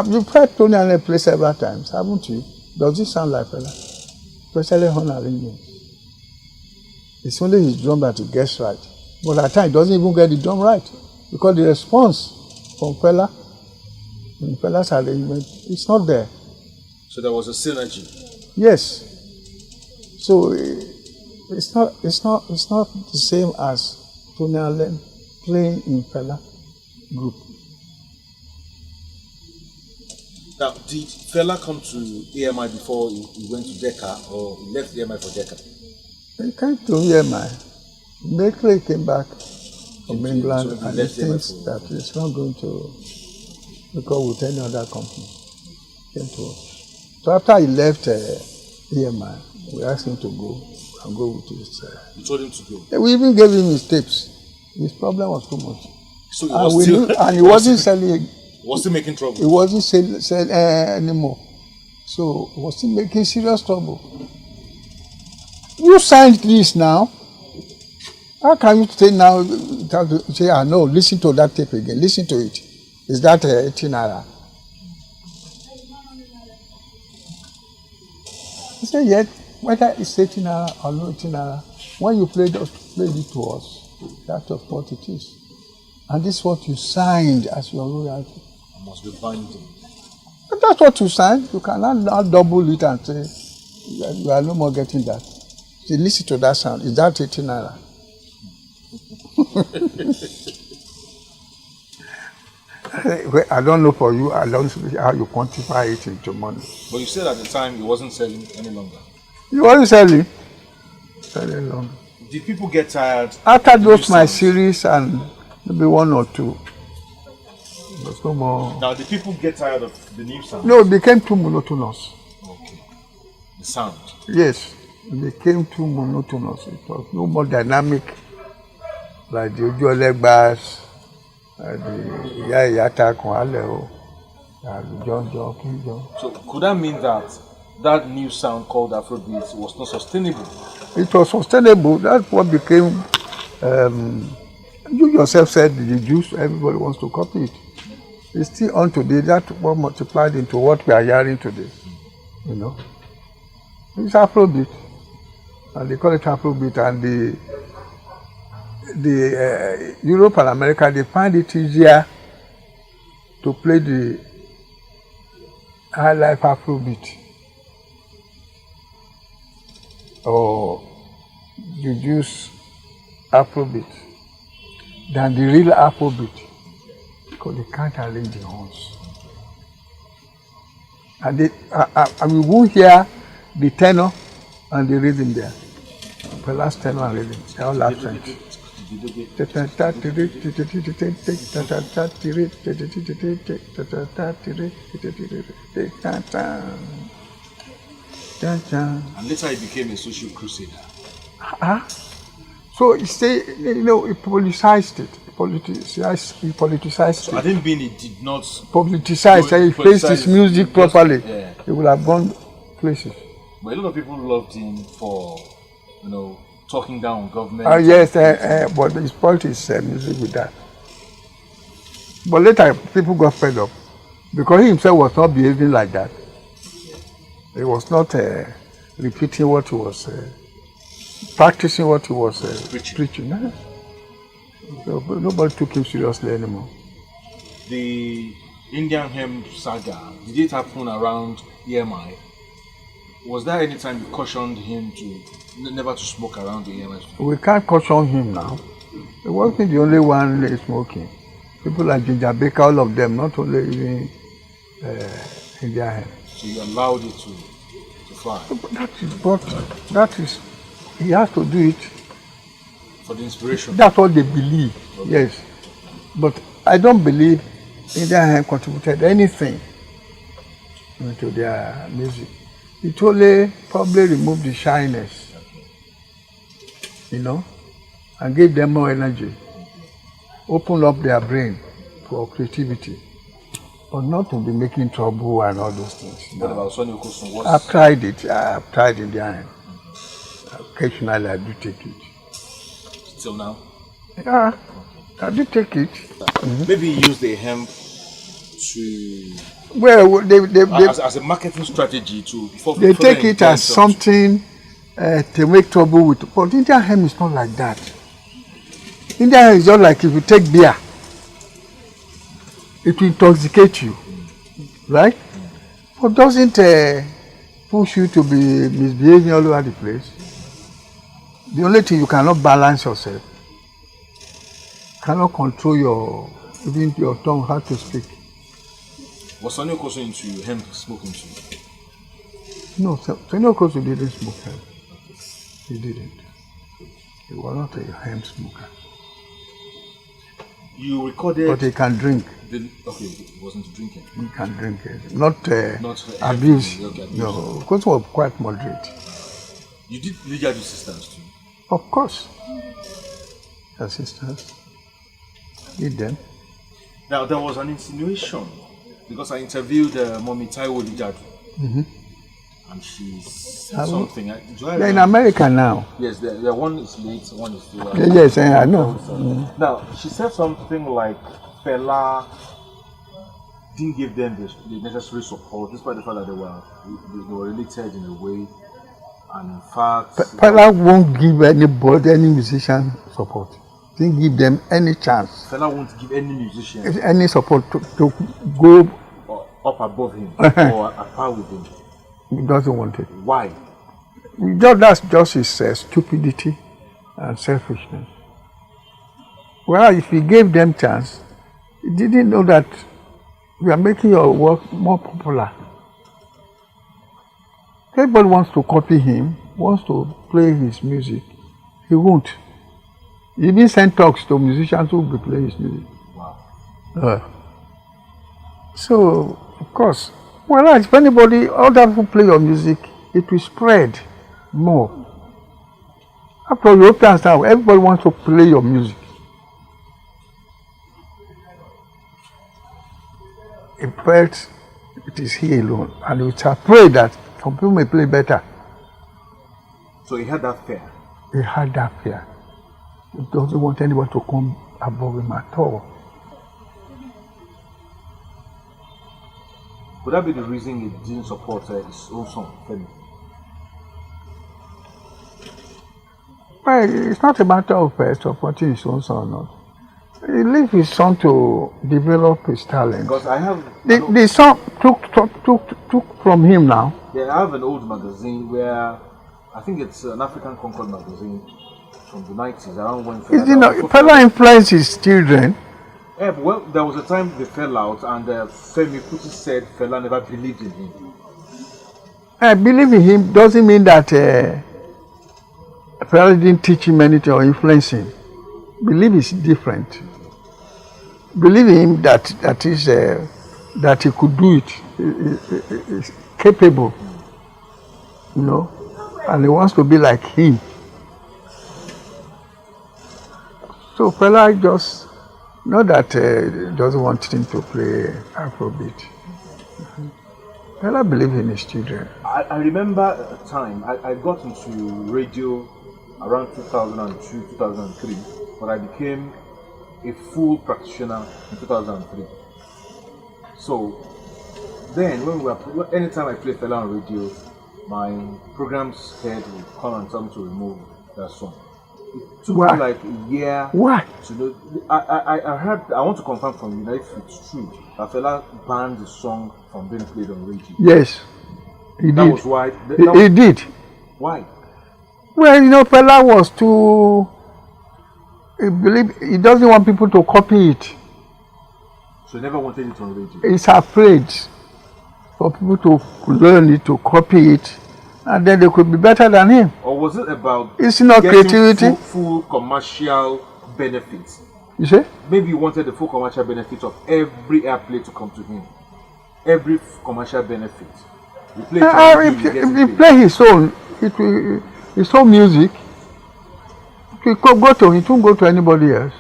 You've heard Tony Allen play several times, haven't you? Does it sound like Fela? Especially horn arrangement. It's only his drum that he gets right. But at times he doesn't even get the drum right. Because the response from Fela, in Fela's arrangement, it's not there. So there was a synergy. Yes. So it's not the same as Tony Allen playing in Fela group. Now, did Fela come to EMI before he went to Decca, or he left EMI for Decca? He came to EMI. Immediately he came back from England and he thinks that he's not going to record with any other company. Came to us. So after he left EMI, we asked him to go and go with his. You told him to go? We even gave him his tapes. His problem was too much. So he wasn't selling. Was still making trouble? He wasn't selling anymore. So he was still making serious trouble. You signed this now. How can you say now, say, no, listen to that tape again, listen to it. Is that 18 naira? He said, yes, whether it's 18 naira or no 18 naira, when you played it to us, that's what it is. And this is what you signed as your royalty. It must be binding. But that's what you signed. You cannot double it and say, you are no more getting that. Say, listen to that sound. Is that 18 naira? I don't know for you, I don't know how you quantify it into money. But you said at the time it wasn't selling any longer. It wasn't selling longer. Did people get tired? After those my series and maybe one or two, there's no more. Now, did people get tired of the new sound? No, it became too monotonous. Okay. The sound? Yes, it became too monotonous. It was no more dynamic. Like the Odion bass, the Erratic, So could that mean that new sound called Afrobeat was not sustainable? It was sustainable. That's what became. You yourself said the juice. Everybody wants to copy it. It's still on today. That's what multiplied into what we are hearing today. You know, it's Afrobeat, and they call it Afrobeat, and the Europe and America, they find it easier to play the high life Afrobeat or juice Afrobeat than the real Afrobeat, because they can't arrange the horns. And we won't hear the tenor and the rhythm there. The last tenor and rhythm, they all have French. And later he became a social crusader. So he he politicized it. He politicized so it. I didn't mean it did not politicized. He placed his music properly. Yeah. He would have gone places. But a lot of people loved him for, talking down on government. Yes, but he spoiled his music with that. But later, people got fed up because he himself was not behaving like that. He was not repeating what he was, practicing what he was preaching. So nobody took him seriously anymore. The Indian hemp saga, did it happen around EMI? Was there any time you cautioned him to never to smoke around the EMI? We can't caution him now. He wasn't the only one smoking. People like Ginger Baker, all of them, not only even Indian hemp. So you allowed it to fly? That is, he has to do it. For the inspiration? That's what they believe, okay. Yes. But I don't believe Indian hemp contributed anything into their music. It only probably removed the shyness, you know, and gave them more energy, open up their brain for creativity, but not to be making trouble and all those things. What about Sonny Okosun? I've tried it. I've tried it behind. Occasionally, I do take it. Till now? Yeah, I do take it. Maybe use the hemp to Well, as a marketing strategy to. They take it as something to make trouble with. But Indian hemp is not like that. Indian hemp is just like if you take beer, it will intoxicate you, right? But doesn't push you to be misbehaving all over the place. The only thing you cannot balance yourself, cannot control even your tongue, how to speak. Was Sonny Okosun into hemp smoking too? No, Sonny Okosun didn't smoke hemp. He didn't. He was not a hemp smoker. You recorded. But he can drink. Okay, he wasn't drinking. He can drink it. Not abuse. Okay, no, because he was quite moderate. You did legal assistance too? Of course. Assistance. Did them. Now, there was an insinuation because I interviewed Mommy Taiwo Lijadu. And she said something. They're in America now. Yes, the one is late, one is still. Yes, I know. Now, she said something like Fela didn't give them the necessary support, despite the fact that they were related in a way. And in fact, Fela won't give anybody, any musician support. Didn't give them any chance. Fela won't give any musician any support to go up above him or at par with him. He doesn't want it. Why? That's just his stupidity and selfishness. Well, if he gave them chance, he didn't know that we are making your work more popular. Everybody wants to copy him, wants to play his music. He won't. He even sent talks to musicians who will be playing his music. Wow. So, of course, well, if anybody, other people play your music, it will spread more. After all, Europeans now, everybody wants to play your music. In fact, it is he alone, and we shall pray that some people may play better. So he had that fear? He had that fear. He doesn't want anyone to come above him at all. Would that be the reason he didn't support his own son, Femi? Well, it's not a matter of supporting his own son or not. He leaves his son to develop his talent. Because I have... The son took from him now. Yeah, I have an old magazine where, I think it's an African Concord magazine from the 90s, around when Fela influenced his children. Yeah, well, there was a time they fell out and Femi Kuti said Fela never believed in him. I believe in him doesn't mean that Fela didn't teach him anything or influence him. Believe is different. Believe in him that he could do it. He is capable, you know, and he wants to be like him. So Fela just, not that he doesn't want him to play Afrobeat. Fela believes in his children. I remember a time, I got into radio around 2002, 2003, but I became a full practitioner in 2003. So then, anytime I play Fela on radio, my program's head would come and tell me to remove that song. It took me like a year. Why? To know. I heard. I want to confirm from you that if it's true that Fela banned the song from being played on radio. Yes, he did. That was why. He did. Why? Well, you know, Fela was too. He doesn't want people to copy it. So he never wanted it on radio. He's afraid for people to learn it, to copy it, and then they could be better than him. Or was it about it's not creativity? Full commercial benefits. You see? Maybe he wanted the full commercial benefits of every airplay to come to him. every commercial benefit. You play he play his own. His own music. He could go to. He won't go to anybody else.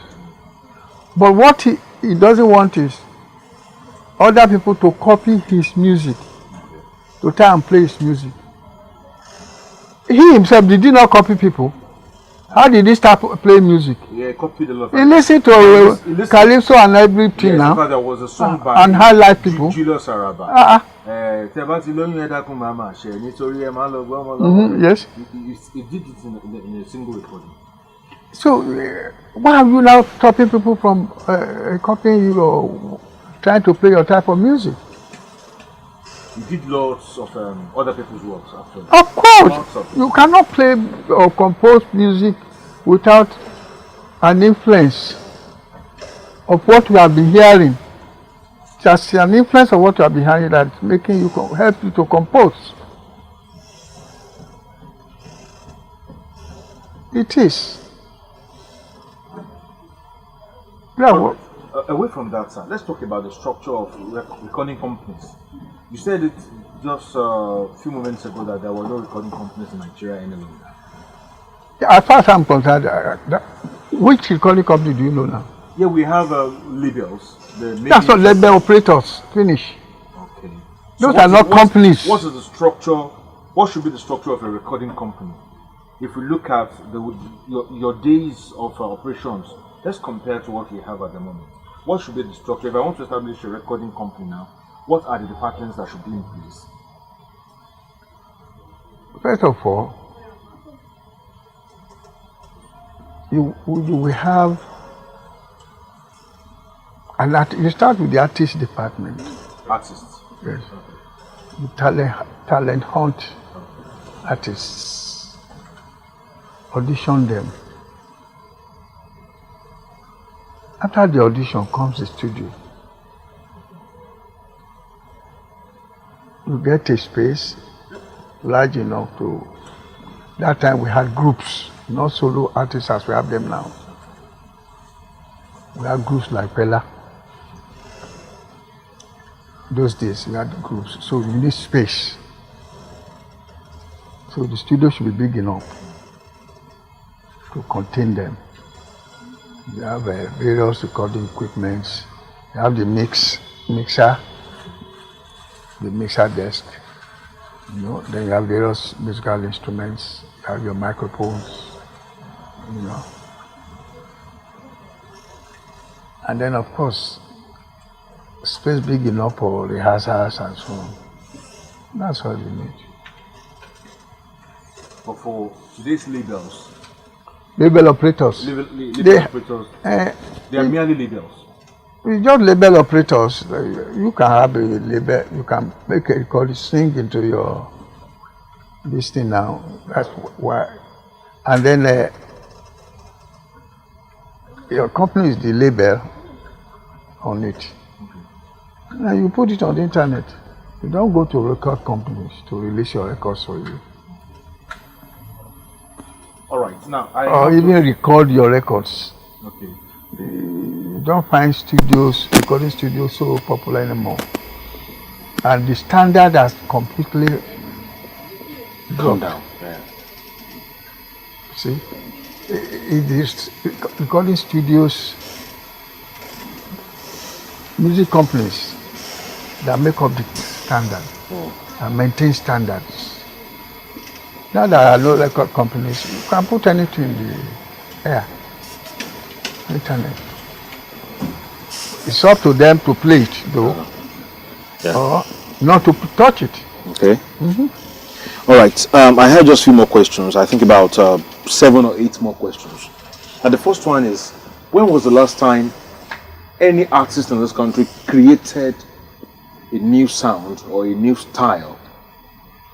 But what he doesn't want is other people to copy his music, to try and play his music. He himself did not copy people. How did he start playing music? Yeah, he copied a lot. He listened to Calypso and everything. Yes, now. There was a song by and highlight people. Julius Araba. Yes. He did it in a single recording. So, why are you now stopping people from copying you or trying to play your type of music? You did lots of other people's works after that. Of course! You cannot play or compose music without an influence of what you have been hearing. Just an influence of what you have been hearing that is making you help you to compose. It is. Yeah, away from that, sir, let's talk about the structure of recording companies. You said it just a few moments ago that there were no recording companies in Nigeria any longer. Yeah, as far as I'm concerned, which recording company do you know now? Yeah, we have labels. That's not label operators. Finish. Okay. Those are not companies. What is the structure? What should be the structure of a recording company? If we look at your days of operations, let's compare to what we have at the moment. What should be the structure? If I want to establish a recording company now, what are the departments that should be in place? First of all, you will have you start with the artist department. Artists? Yes. You talent hunt artists. Audition them. After the audition comes the studio. You get a space large enough to. That time we had groups, not solo artists as we have them now. We had groups like Fela. Those days we had groups, so you need space. So the studio should be big enough to contain them. You have various recording equipments. You have the mixer, the mixer desk. Then you have various musical instruments. You have your microphones. And then of course, space big enough for rehearsals and so on. That's all you need. But for today's labels, label operators. Label operators. They are merely labels. It's just label operators. You can have a label. You can make a record, sing into your this thing now. That's why. And then your company is the label on it. And you put it on the internet. You don't go to record companies to release your records for you. All right. Now, or even record your records. Okay. You don't find recording studios so popular anymore. And the standard has completely gone down. Yeah. See? It is recording studios, music companies that make up the standard and maintain standards. Now there are no record companies, you can put anything in the air, internet. It's up to them to play it though, or not to touch it. Okay. All right. I have just a few more questions. I think about 7 or 8 more questions. And the first one is, when was the last time any artist in this country created a new sound or a new style?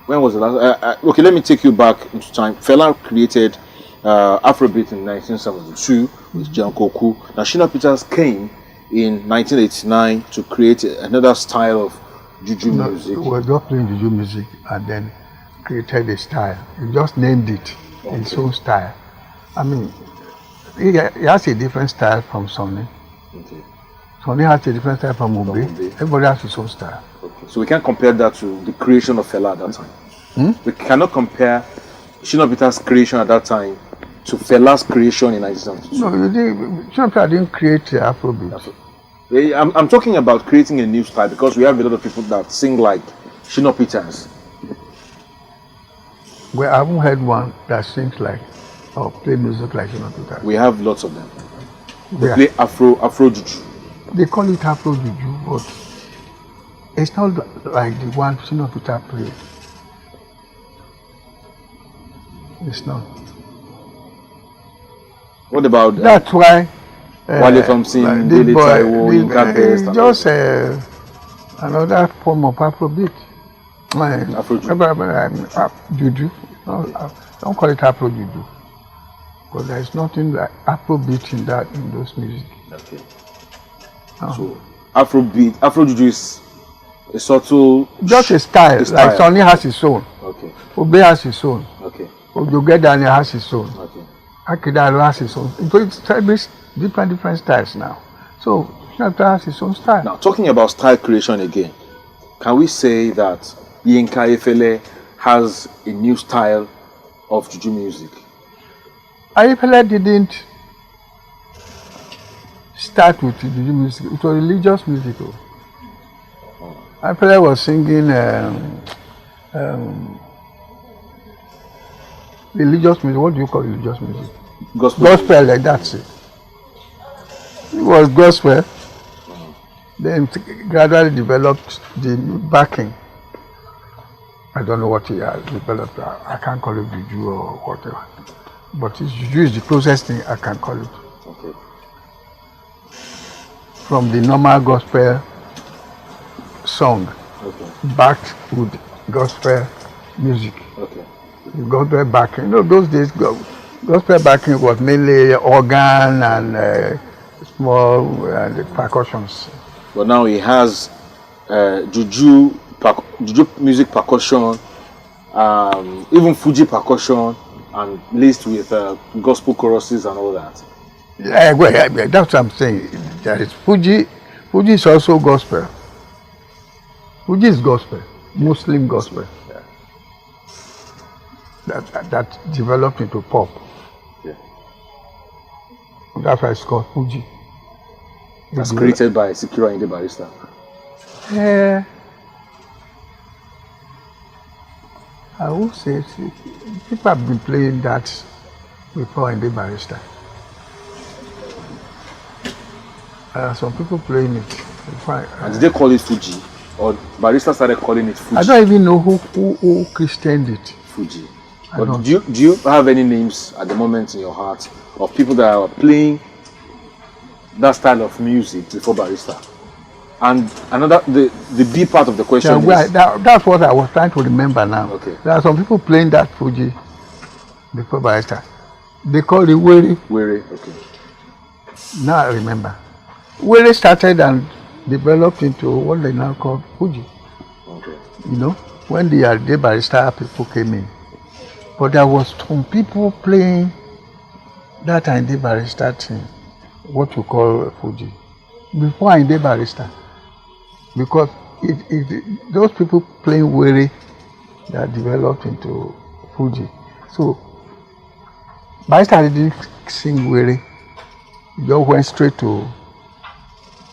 When was the last? Okay, let me take you back into time. Fela created Afrobeat in 1972 with John Koku. Now Shina Peters came in 1989 to create another style of juju music. We were just playing juju music and then created a style. He just named it his own style. I mean, he has a different style from Sonny. Okay. Sonny has a different style from Mumbai. Everybody has his own style. Okay. So we can't compare that to the creation of Fela at that time. We cannot compare Shina Peter's creation at that time to Fela's creation in 1972. No, Shina Peter didn't create Afrobeat. I'm talking about creating a new style because we have a lot of people that sing like Shina Peters. Well, I haven't heard one that sings like or play music like Shina Peter. We have lots of them. They Yeah. play Afro Juju. They call it Afro Juju, but it's not like the one Shina Peter played. It's not. What about That's why Wale Thompson, this Dele boy, Taiwo, Yinka Best? it's just another form of Afrobeat. Afro Juju. No, don't call it Afro Juju. Because there is nothing like Afrobeat in those music. Okay. No. So Afro Juju is a subtle. Just a style. Like Sonny has his own. Okay. Obe has his own. Okay. Ojoge Daniel has his own. Okay. Akidalo has his own. It's different styles now. So Shina Peter has his own style. Now, talking about style creation again, can we say that Yinka Ayefele has a new style of Juju music? Ayefele didn't start with Juju music. It was religious music. Ayefele was singing religious music. What do you call religious music? Gospel, like that's it. It was gospel. Then gradually developed the backing. I don't know what he has developed. I can't call it Juju or whatever. But Juju is the closest thing I can call it. Okay. From the normal gospel song, backed with gospel music. Okay. The gospel backing. You know, those days, gospel backing was mainly organ and small percussions. But now he has Juju music percussion, even Fuji percussion, and laced with gospel choruses and all that. Yeah, well, that's what I'm saying. There is Fuji. Fuji is also gospel. Fuji is gospel, Muslim gospel. Yeah. That developed into pop. Yeah. That's why it's called Fuji. That's created by Sikiru Ayinde Barrister. Yeah. I would say people have been playing that before Ayinde Barrister. Some people playing it. And did they call it Fuji? Or Barrister started calling it Fuji? I don't even know who christened it. Fuji. But do you have any names at the moment in your heart of people that are playing that style of music before Barrister? And the B part of the question is... That's what I was trying to remember now. Okay. There are some people playing that Fuji before Barrister. They call it Were. Were, okay. Now I remember. Were started and developed into what they now call Fuji. Okay. You know, when the Ayinde Barrister people came in. But there was some people playing that Ayinde Barrister thing, what you call Fuji, before Ayinde Barrister. Because those people playing Were that developed into Fuji. So Barrister didn't sing Were, he just went straight to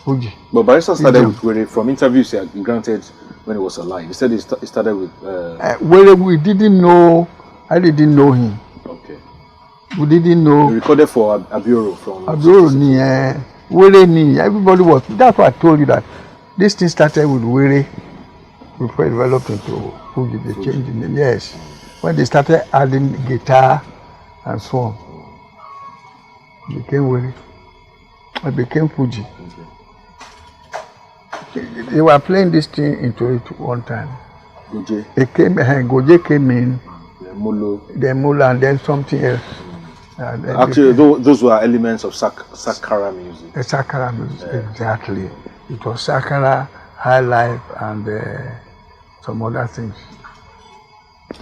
Fuji. But Barrister started with Were from interviews he had granted when he was alive. He said he started with... Were we didn't know, I didn't know him. Okay. We didn't know. He recorded for Abioro from... Abioro ni, Were ni, everybody was, that's why I told you that this thing started with Were before it developed into Fuji. They changed the name, yes. When they started adding guitar and so on, it became Were. It became Fuji. Okay. They were playing this thing into it one time. Goje. Goje came in, The Molo, and then something else. Actually, those were elements of Sakara music. The Sakara music, exactly. It was Sakara, High Life, and some other things.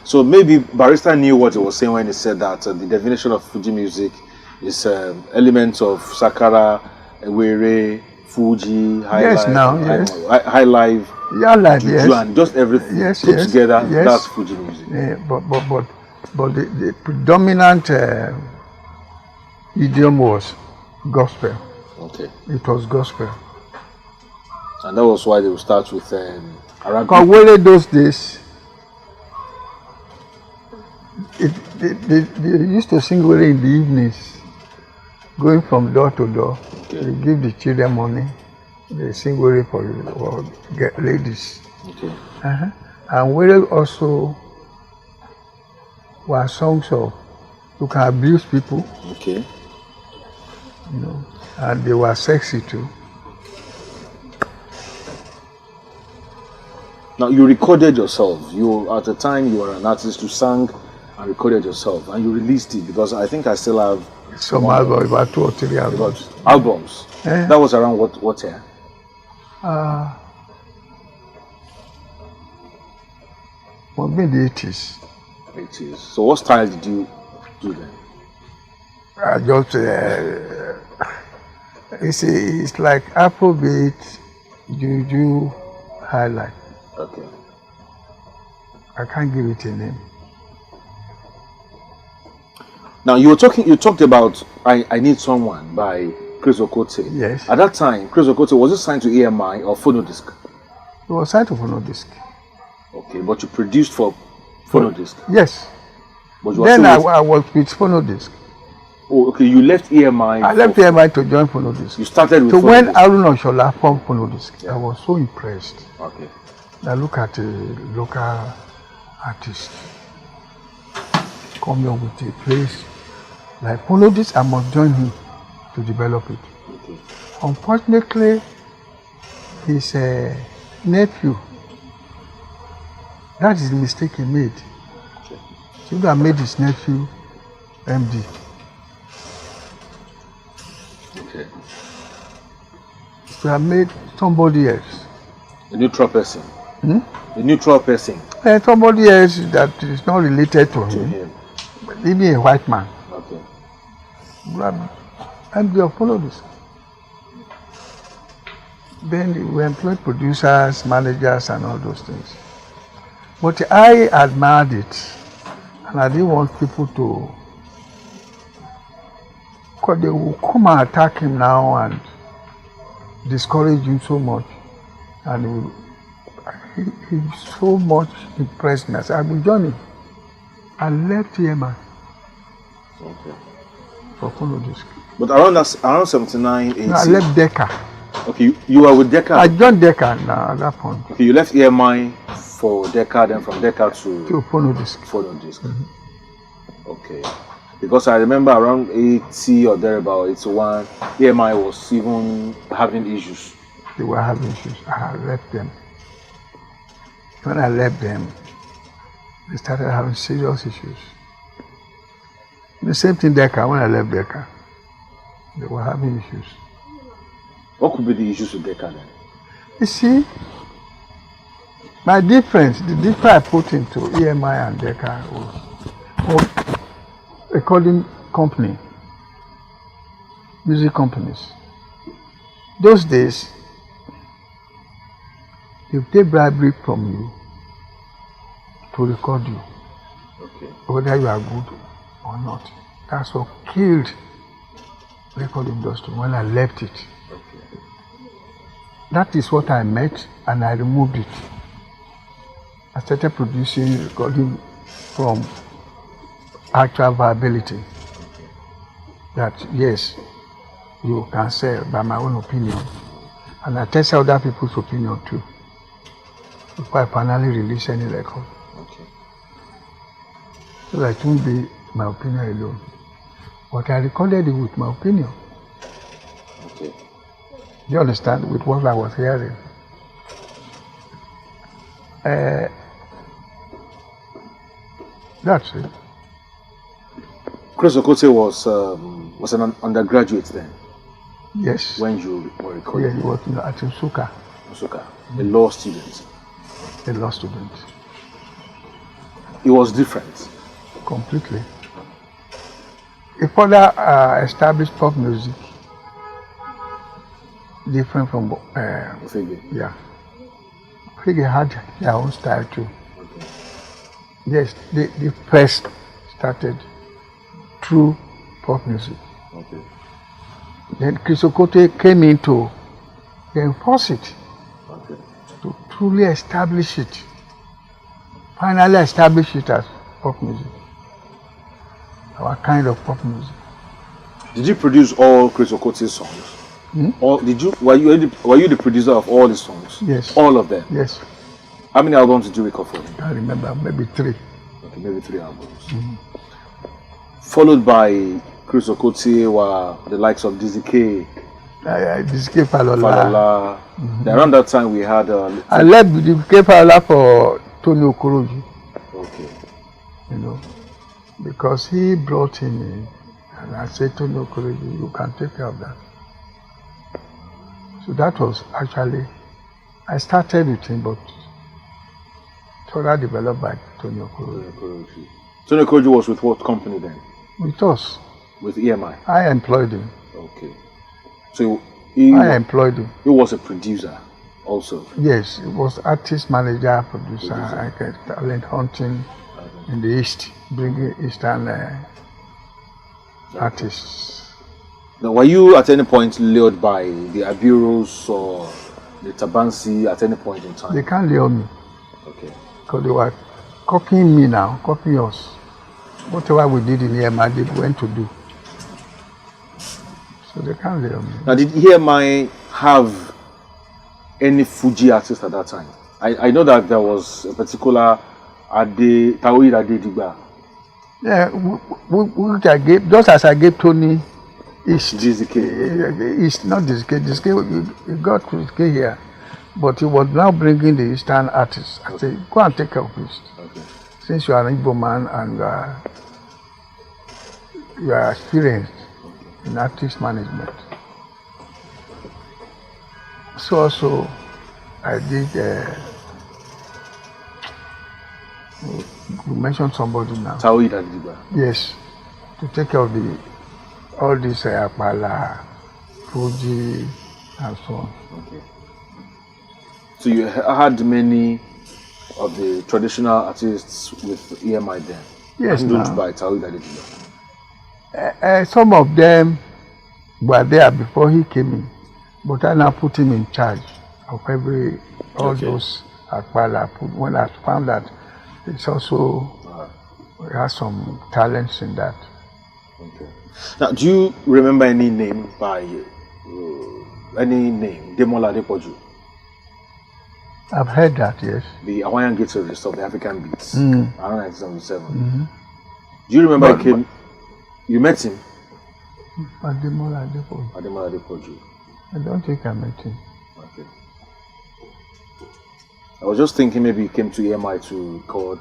So maybe Barrister knew what he was saying when he said that the definition of Fuji music is elements of Sakara, Were, Fuji, High Yes, Life, now, yes. High Life, Yeah, like Juju, yes. and just everything Yes, put yes, together. yes. That's Fuji music. Yeah, but the predominant idiom was gospel. Okay. It was gospel. And that was why they would start with Arabic. Because Wele those days, they used to sing Wele in the evenings, going from door to door. Okay. They give the children money. They sing Wele for get ladies. Okay. And Wele also were songs of you can abuse people. Okay. You know, and they were sexy too. Now you recorded yourself. At the time you were an artist. You sang and recorded yourself, and you released it because I think I still have Some albums, about 2 or 3 albums. Albums. Yeah. That was around what year? Well, maybe the 80s. 80s. So what style did you do then? I just it's like Afrobeat, Juju, highlight. Okay. I can't give it a name. Now you talked about I Need Someone by Chris Okote. Yes. At that time, Chris Okote, was it signed to EMI or Phonodisc? It was signed to Phonodisc. Okay, but you produced for Phonodisc. Yes. But you Then still I was with Phonodisc. Oh, okay, you left EMI. I left EMI to join Phonodisc. You started with So when Phonodisc. Arun Oshola formed Phonodisc, I was so impressed. Okay. Now look at a local artist come here with a place like Phonodisc, I must join him to develop it. Okay. Unfortunately, his nephew, that is the mistake he made. Okay. He would have made his nephew MD. Okay. To have made somebody else. A neutral person. A neutral person And somebody else that is not related to to him, him. even a white man. Okay. MD of Phonodisc. Then we employed producers, managers, and all those things. But I admired it, and I didn't want people to, because they will come and attack him now and discourage him so much, and he so much impressed me. I said, I will join him. I left EMI Okay. for Phonodisc. But around 79, 80. No, I left Decca. Okay, you were with Decca. I joined Decca now at that point. Okay, you left EMI for Decca, then from Decca to To Phonodisc. Phonodisc. Okay. Because I remember around 80 or thereabout, 81, EMI was even having issues. They were having issues. I left them. When I left them, they started having serious issues. The same thing Decca, when I left Decca, they were having issues. What could be the issues with Decca then? You see, my difference, the difference I put into EMI and Decca was recording company, music companies. Those days, they take bribery from you to record you, Okay. whether you are good or not. That's what killed record industry when I left it. Okay. That is what I met, and I removed it. I started producing, recording from actual viability. That yes, you can sell by my own opinion, and I test other people's opinion too, before I finally release any record. Okay. So that it won't be my opinion alone. But I recorded it with my opinion. Okay. Do you understand? With what I was hearing. That's it. Chris Okote was an undergraduate then Yes. when you were Yeah, recording. he was at Nsuka, Nsukka, a law student. a law student. It was different. Completely. He further established pop music different from Figgy. yeah. Figgy had their own style too. Okay. Yes, they first started through pop music. Okay. Then Chris Okote came in to enforce it, Okay. to truly establish it, finally establish it as pop music, our kind of pop music. Did you produce all Chris Okote's songs? Or were you the producer of all the songs? Yes. All of them? Yes. How many albums did you record for him? I remember maybe 3. Okay, maybe 3 albums. Followed by Chris Okote were the likes of Dizzy K, Dizzy K Falola. Falola. Then around that time we had I left Dizzy K Falola for Tony Okoroji. Okay. You know, because he brought him in, and I said, Tony Okoroji, you can take care of that. So that was actually, I started with him, but further developed by Tony Okoroji. Tony Okoroji was with what company then? With us. With EMI? I employed him. Okay. So I employed him. He was a producer also? Yes, he was artist manager, producer. Talent hunting in the East, bringing Eastern artists. Now, were you at any point lured by the Abiros or the Tabansi at any point in time? They can't lure me. Okay. Because they were copying me now, copying us. Whatever we did in EMI, they went to do. So they can't lure me. Now, did EMI have any Fuji artist at that time? I know that there was a particular Taoid Adediba. Yeah, which I gave, just as I gave Tony East. Dizzy K. East, not Dizzy K. Dizzy K, he got Dizzy K here. But he was now bringing the Eastern artists. I said, go and take care of East. Okay. Since you are an Igbo man and you are experienced in artist management. So also, I did, you mentioned somebody now. Taoid Adediba. Yes, to take care of all this Apala, Fuji, and so on. Okay. So you had many of the traditional artists with EMI then? Yes, handled by Taoid Adediba? Some of them were there before he came in, but I now put him in charge of all those Apala. When I found that it's also has some talents in that. Okay. Now, do you remember any name by Demola Adepoju? I've heard that, yes. The Hawaiian guitarist of the African Beats, around 1977. Do you remember you met him? Demola Adepoju. Demola Adepoju. I don't think I met him. Okay. I was just thinking maybe he came to EMI to record.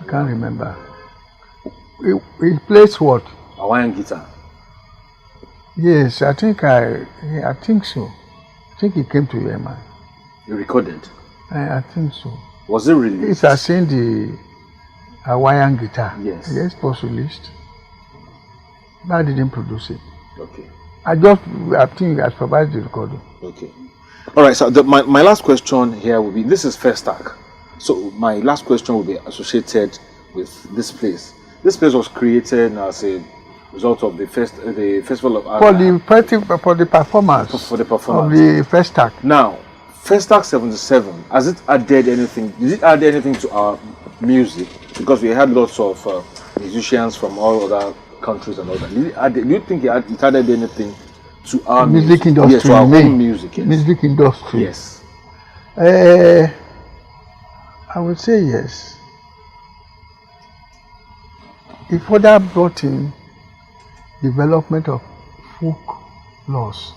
I can't remember. He plays what? Hawaiian guitar. Yes, I think so. I think he came to EMI. You recorded? I think so. Was it released? It's as in the Hawaiian guitar. Yes. Yes, it was released. But I didn't produce it. Okay. I think I provided the recording. Okay. All right, so my last question here will be, this is First Stack. So my last question will be associated with this place. This place was created as a result of the festival of for the performance. For the performance of the First Stack. Now, First Stack 77. Has it added anything? Did it add anything to our music? Because we had lots of musicians from all other countries and all that. Do you think it added anything to our music industry? Yes, to our own music. Yes. Music industry. Yes. I would say yes. It further brought in development of folk laws,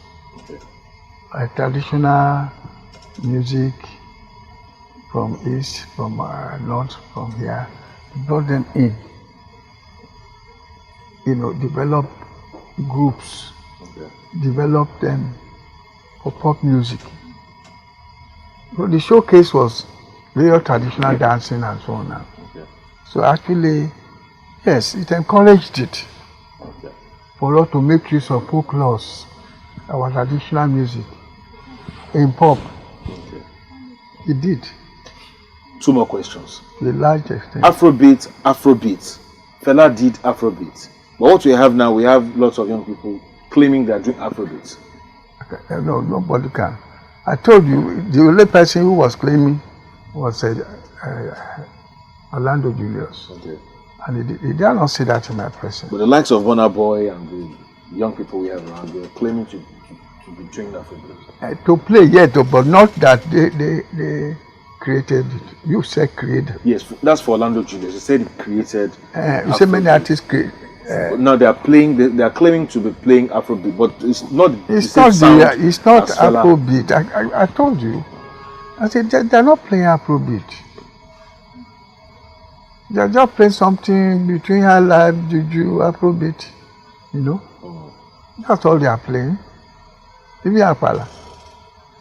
traditional music from east, from north, from here, brought them in. Develop groups, develop them for pop music. So the showcase was real traditional dancing and so on now. So actually, yes, it encouraged it for us to make use of folk laws our traditional music in pop. Okay. He did. 2 more questions. To a large extent. Afrobeat. Fela did Afrobeat. But what we have now, we have lots of young people claiming they are doing Afrobeat. Okay. No, nobody can. I told you, the only person who was claiming was Orlando Julius. Okay. And he did not say that in my presence. But the likes of Burna Boy and the young people we have around, they are claiming to be doing Afrobeat. To play, yet, but not that they created it. You said created. Yes, that's for Orlando Julius. He said he created. You said many artists create. No, they are playing. They are claiming to be playing Afrobeat, but it's not. It's not Afrobeat. I told you. I said they're not playing Afrobeat. They're just playing something between high life, juju, Afrobeat. You know, that's all they are playing. Even Akpala,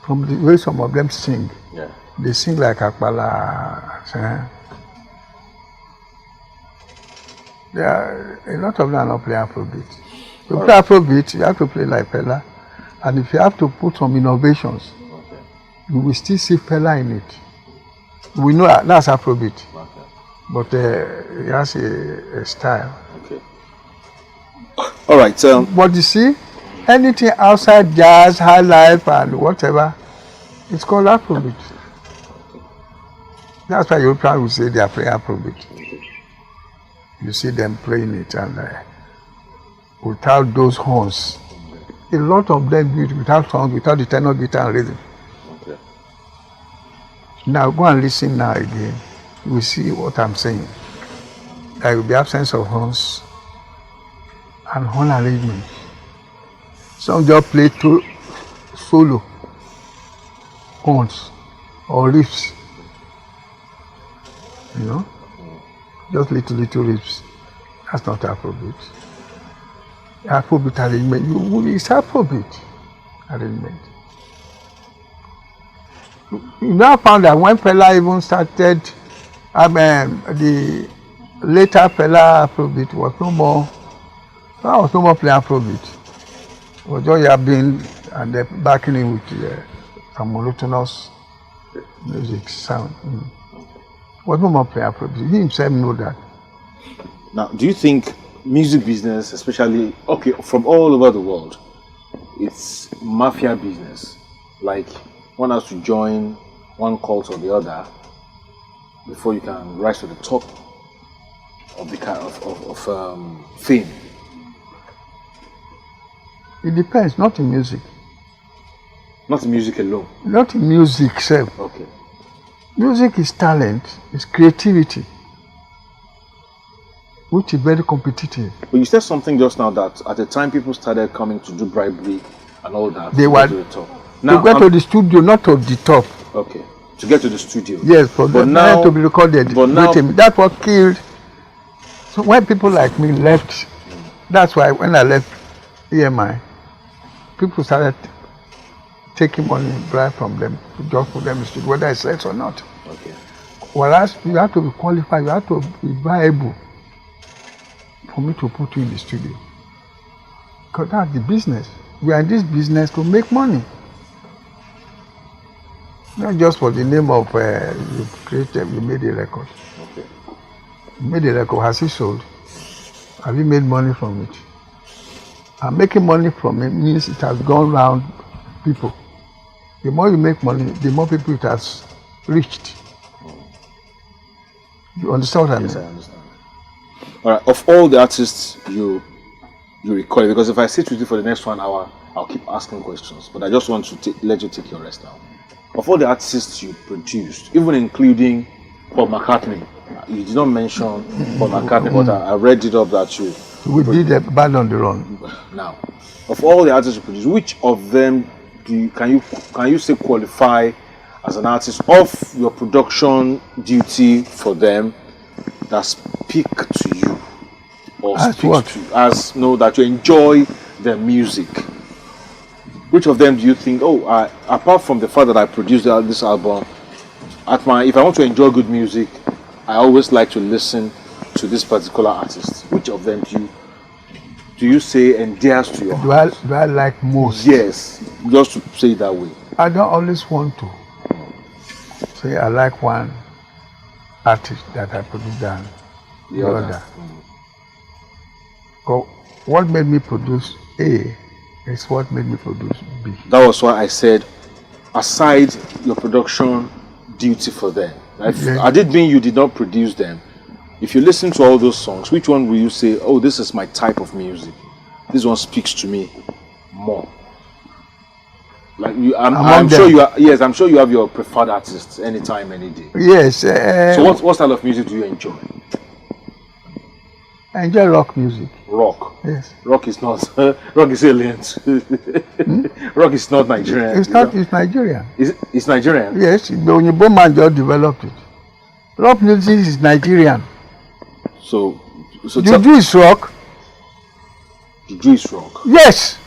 from the way some of them sing, they sing like Akpala. There are a lot of them are not playing Afrobeat. To play Afrobeat, you have to play like Fela, and if you have to put some innovations, you will still see Fela in it. We know that's Afrobeat, but it has a style. Okay. All right. But you see, anything outside jazz, high life, and whatever, it's called Afrobeat. That's why Europeans will say they are playing Afrobeat. You see them playing it, and without those horns, a lot of them do it without songs, without the tenor guitar and rhythm. Okay. Now go and listen now again. You will see what I'm saying. There will be absence of horns and horn arrangement. Some just play solo horns or riffs, you know, just little riffs. That's not Afrobeat. Afrobeat arrangement, it's Afrobeat arrangement. You now found that when Fela even started, the later Fela Afrobeat was no more playing Afrobeat. It was just yabbing and then backing in with some monotonous music sound. Was no more playing Afrobeat. He himself knows that. Now, do you think music business, especially from all over the world, it's mafia business? Like one has to join one cult or the other before you can rise to the top of the kind of fame. It depends, not in music. Not in music alone. Not in music, sir. Okay. Music is talent, it's creativity, which is very competitive. But you said something just now that at the time people started coming to do bribery and all that. They were to the top. Now, to get to the studio, not to the top. Okay. To get to the studio. Yes, for them now to be recorded. But now, that's what killed. So when people like me left, that's why when I left EMI, people started taking money, bribe from them, to just put them in the studio, whether it's less or not. Okay. Whereas you have to be qualified, you have to be viable for me to put you in the studio. Because that's the business. We are in this business to make money. Not just for the name of you created, you made a record. Okay. You made a record, has it sold? Have you made money from it? And making money from it means it has gone round people. The more you make money, the more people it has reached. You understand what I mean? Yes, I understand. All right. Of all the artists you recorded, because if I sit with you for the next 1 hour, I'll keep asking questions. But I just want to let you take your rest now. Of all the artists you produced, even including Paul McCartney, you did not mention Paul McCartney, but I read it up that you. We did a Band on the Run. Now, of all the artists you produced, which of them can you say qualify as an artist of your production duty for them that speak to you or as speak what? to you, as know that you enjoy their music? Which of them do you think? Apart from the fact that I produced this album, if I want to enjoy good music, I always like to listen to this particular artist. Which of them do you do you say endears to your heart? Do I like most? Yes, just to say it that way. I don't always want to say I like one artist that I produce than the other. But what made me produce A is what made me produce B. That was why I said, aside your production duty for them, I did mean you did not produce them. If you listen to all those songs, which one will you say, oh, this is my type of music? This one speaks to me more. Like you, I'm sure you are. Yes, I'm sure you have your preferred artists anytime, any day. Yes. So what style of music do you enjoy? I enjoy rock music. Rock. Yes. Rock is not. Rock is alien. Rock is not Nigerian. It's not. It's Nigerian. It's Nigerian. Yes, the Onyibo man just developed it. Rock music is Nigerian. So Juju is rock. Juju is rock. Yes.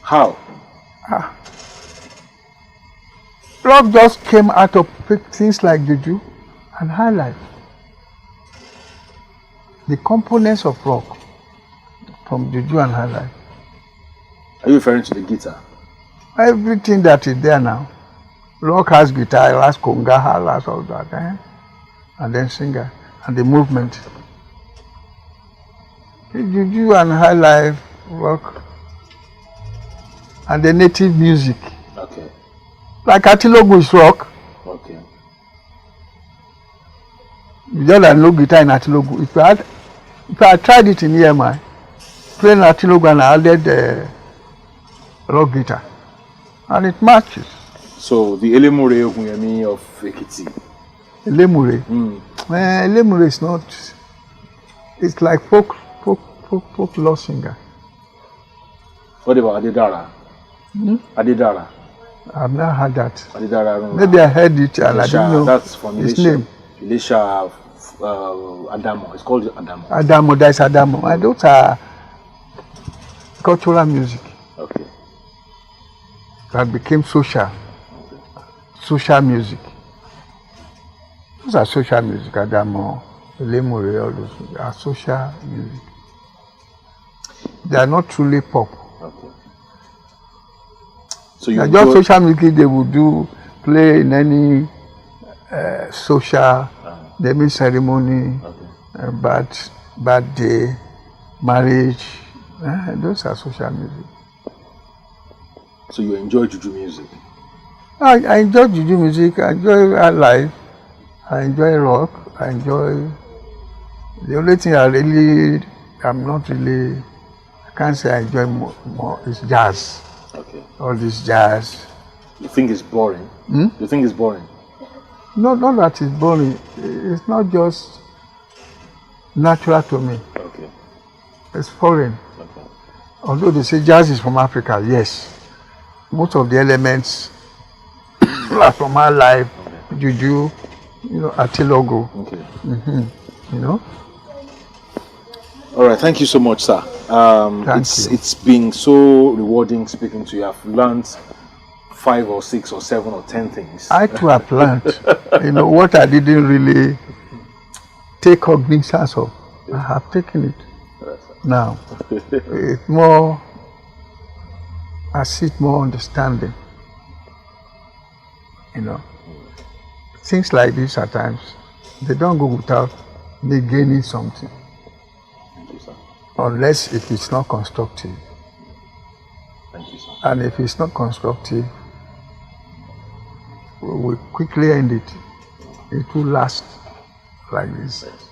How? Rock just came out of things like Juju and high life. The components of rock from Juju and high life. Are you referring to the guitar? Everything that is there now. Rock has guitar, has conga, has all that, and then singer and the movement. Juju and high life, rock, and the native music. Okay. Like Atilogu is rock. Okay. You just had no guitar in Atilogu. If I had tried it in EMI, playing Atilogu and I added rock guitar, and it matches. So the Elemure Ogunyemi of Ekiti. Elemure. Elemure is not. It's like folk law singer. What about Adedara? Adedara. I've not heard that. Adedara. Maybe I heard it and I didn't know that's from his Elisha. name. Elisha Adamo. It's called Adamo. Adamo, that's Adamo. And those are cultural music. Okay. That became social. Social music. Those are social music. Adamo, Lemure, all those are social music. They are not truly pop. Okay. So they are just social music they would play in any social naming ceremony, birthday, marriage. Those are social music. So you enjoy Juju music? I enjoy Juju music. I enjoy live. I enjoy rock. I enjoy. The only thing I'm not really. I can't say I enjoy more is jazz. Okay. All this jazz. You think it's boring? You think it's boring? No, not that it's boring. It's not just natural to me. Okay. It's foreign. Okay. Although they say jazz is from Africa, yes. Most of the elements are from our life, Juju, Atilogo. Okay. You know. All right, thank you so much, sir. It's been so rewarding speaking to you. I've learned 5 or 6 or 7 or 10 things. I too have learned. What I didn't really take cognizance of. I have taken it. Right. Now. It's more. I see it more understanding. Things like this at times, they don't go without me gaining something. Unless if it's not constructive. Thank you, sir. And if it's not constructive, we quickly end it. It will last like this. Yes.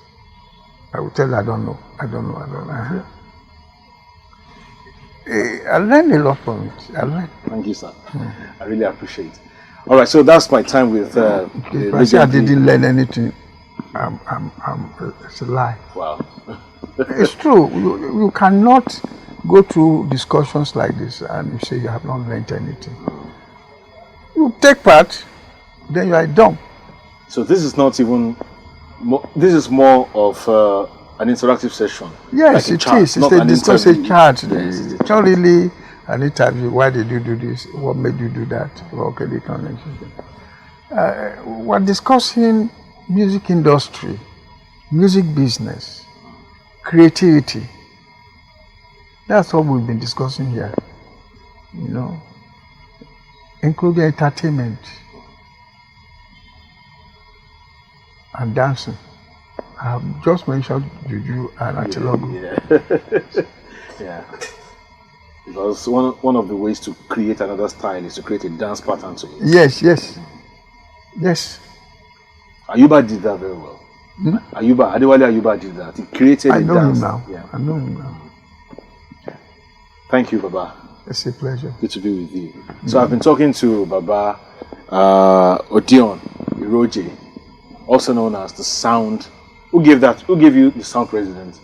I will tell you, I don't know. I learned a lot from it. Thank you, sir. I really appreciate it. All right, so that's my time with if I say I didn't learn anything, it's a lie. Wow. It's true. You cannot go through discussions like this and you say you have not learned anything. You take part, then you are dumb. So this is not even. This is more of an interactive session. Yes, like it is. It's a discussion chat. It's not really an interview. Why did you do this? What made you do that? Okay, the connection. We're discussing music industry, music business, creativity, That's what we've been discussing here, you know, including entertainment and dancing. I have just mentioned Juju and Atilogu. Yeah. Yeah. Because one of the ways to create another style is to create a dance pattern to it. Yes, yes, yes. Ayuba did that very well. Adewale Ayuba did that. He created I a know dance. him now. Yeah. I know him now. Thank you, Baba. It's a pleasure. Good to be with you. So I've been talking to Baba Odion Iruoje, also known as the Sound. Who gave you the Sound President?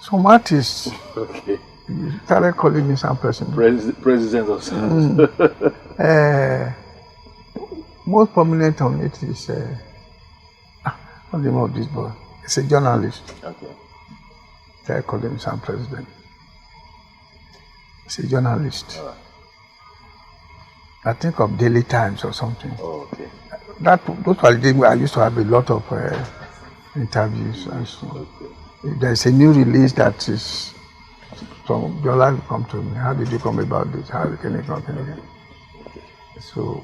Some artists Okay. started calling me some person. President of Sound. Most prominent on it is what's the name of this boy? It's a journalist. Okay. They call him some president. It's a journalist. All right. I think of Daily Times or something. Oh, okay. Those were the days where I used to have a lot of interviews. And so. Okay. If there's a new release that is from your life, come to me. How did you come about this? How can you come again? So,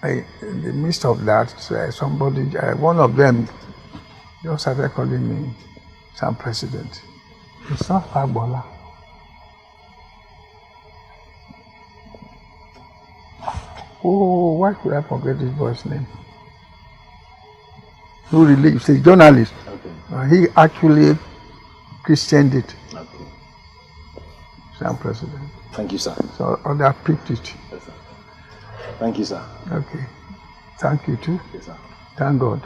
in the midst of that, somebody, one of them, just started calling me some president. It's not Fagbola. Oh, why could I forget this boy's name? Who really, he's a journalist. Okay. He actually Christianed it. Okay. Some president. Thank you, sir. So others picked it. Yes, sir. Thank you, sir. Okay. Thank you too. Yes, sir. Thank God.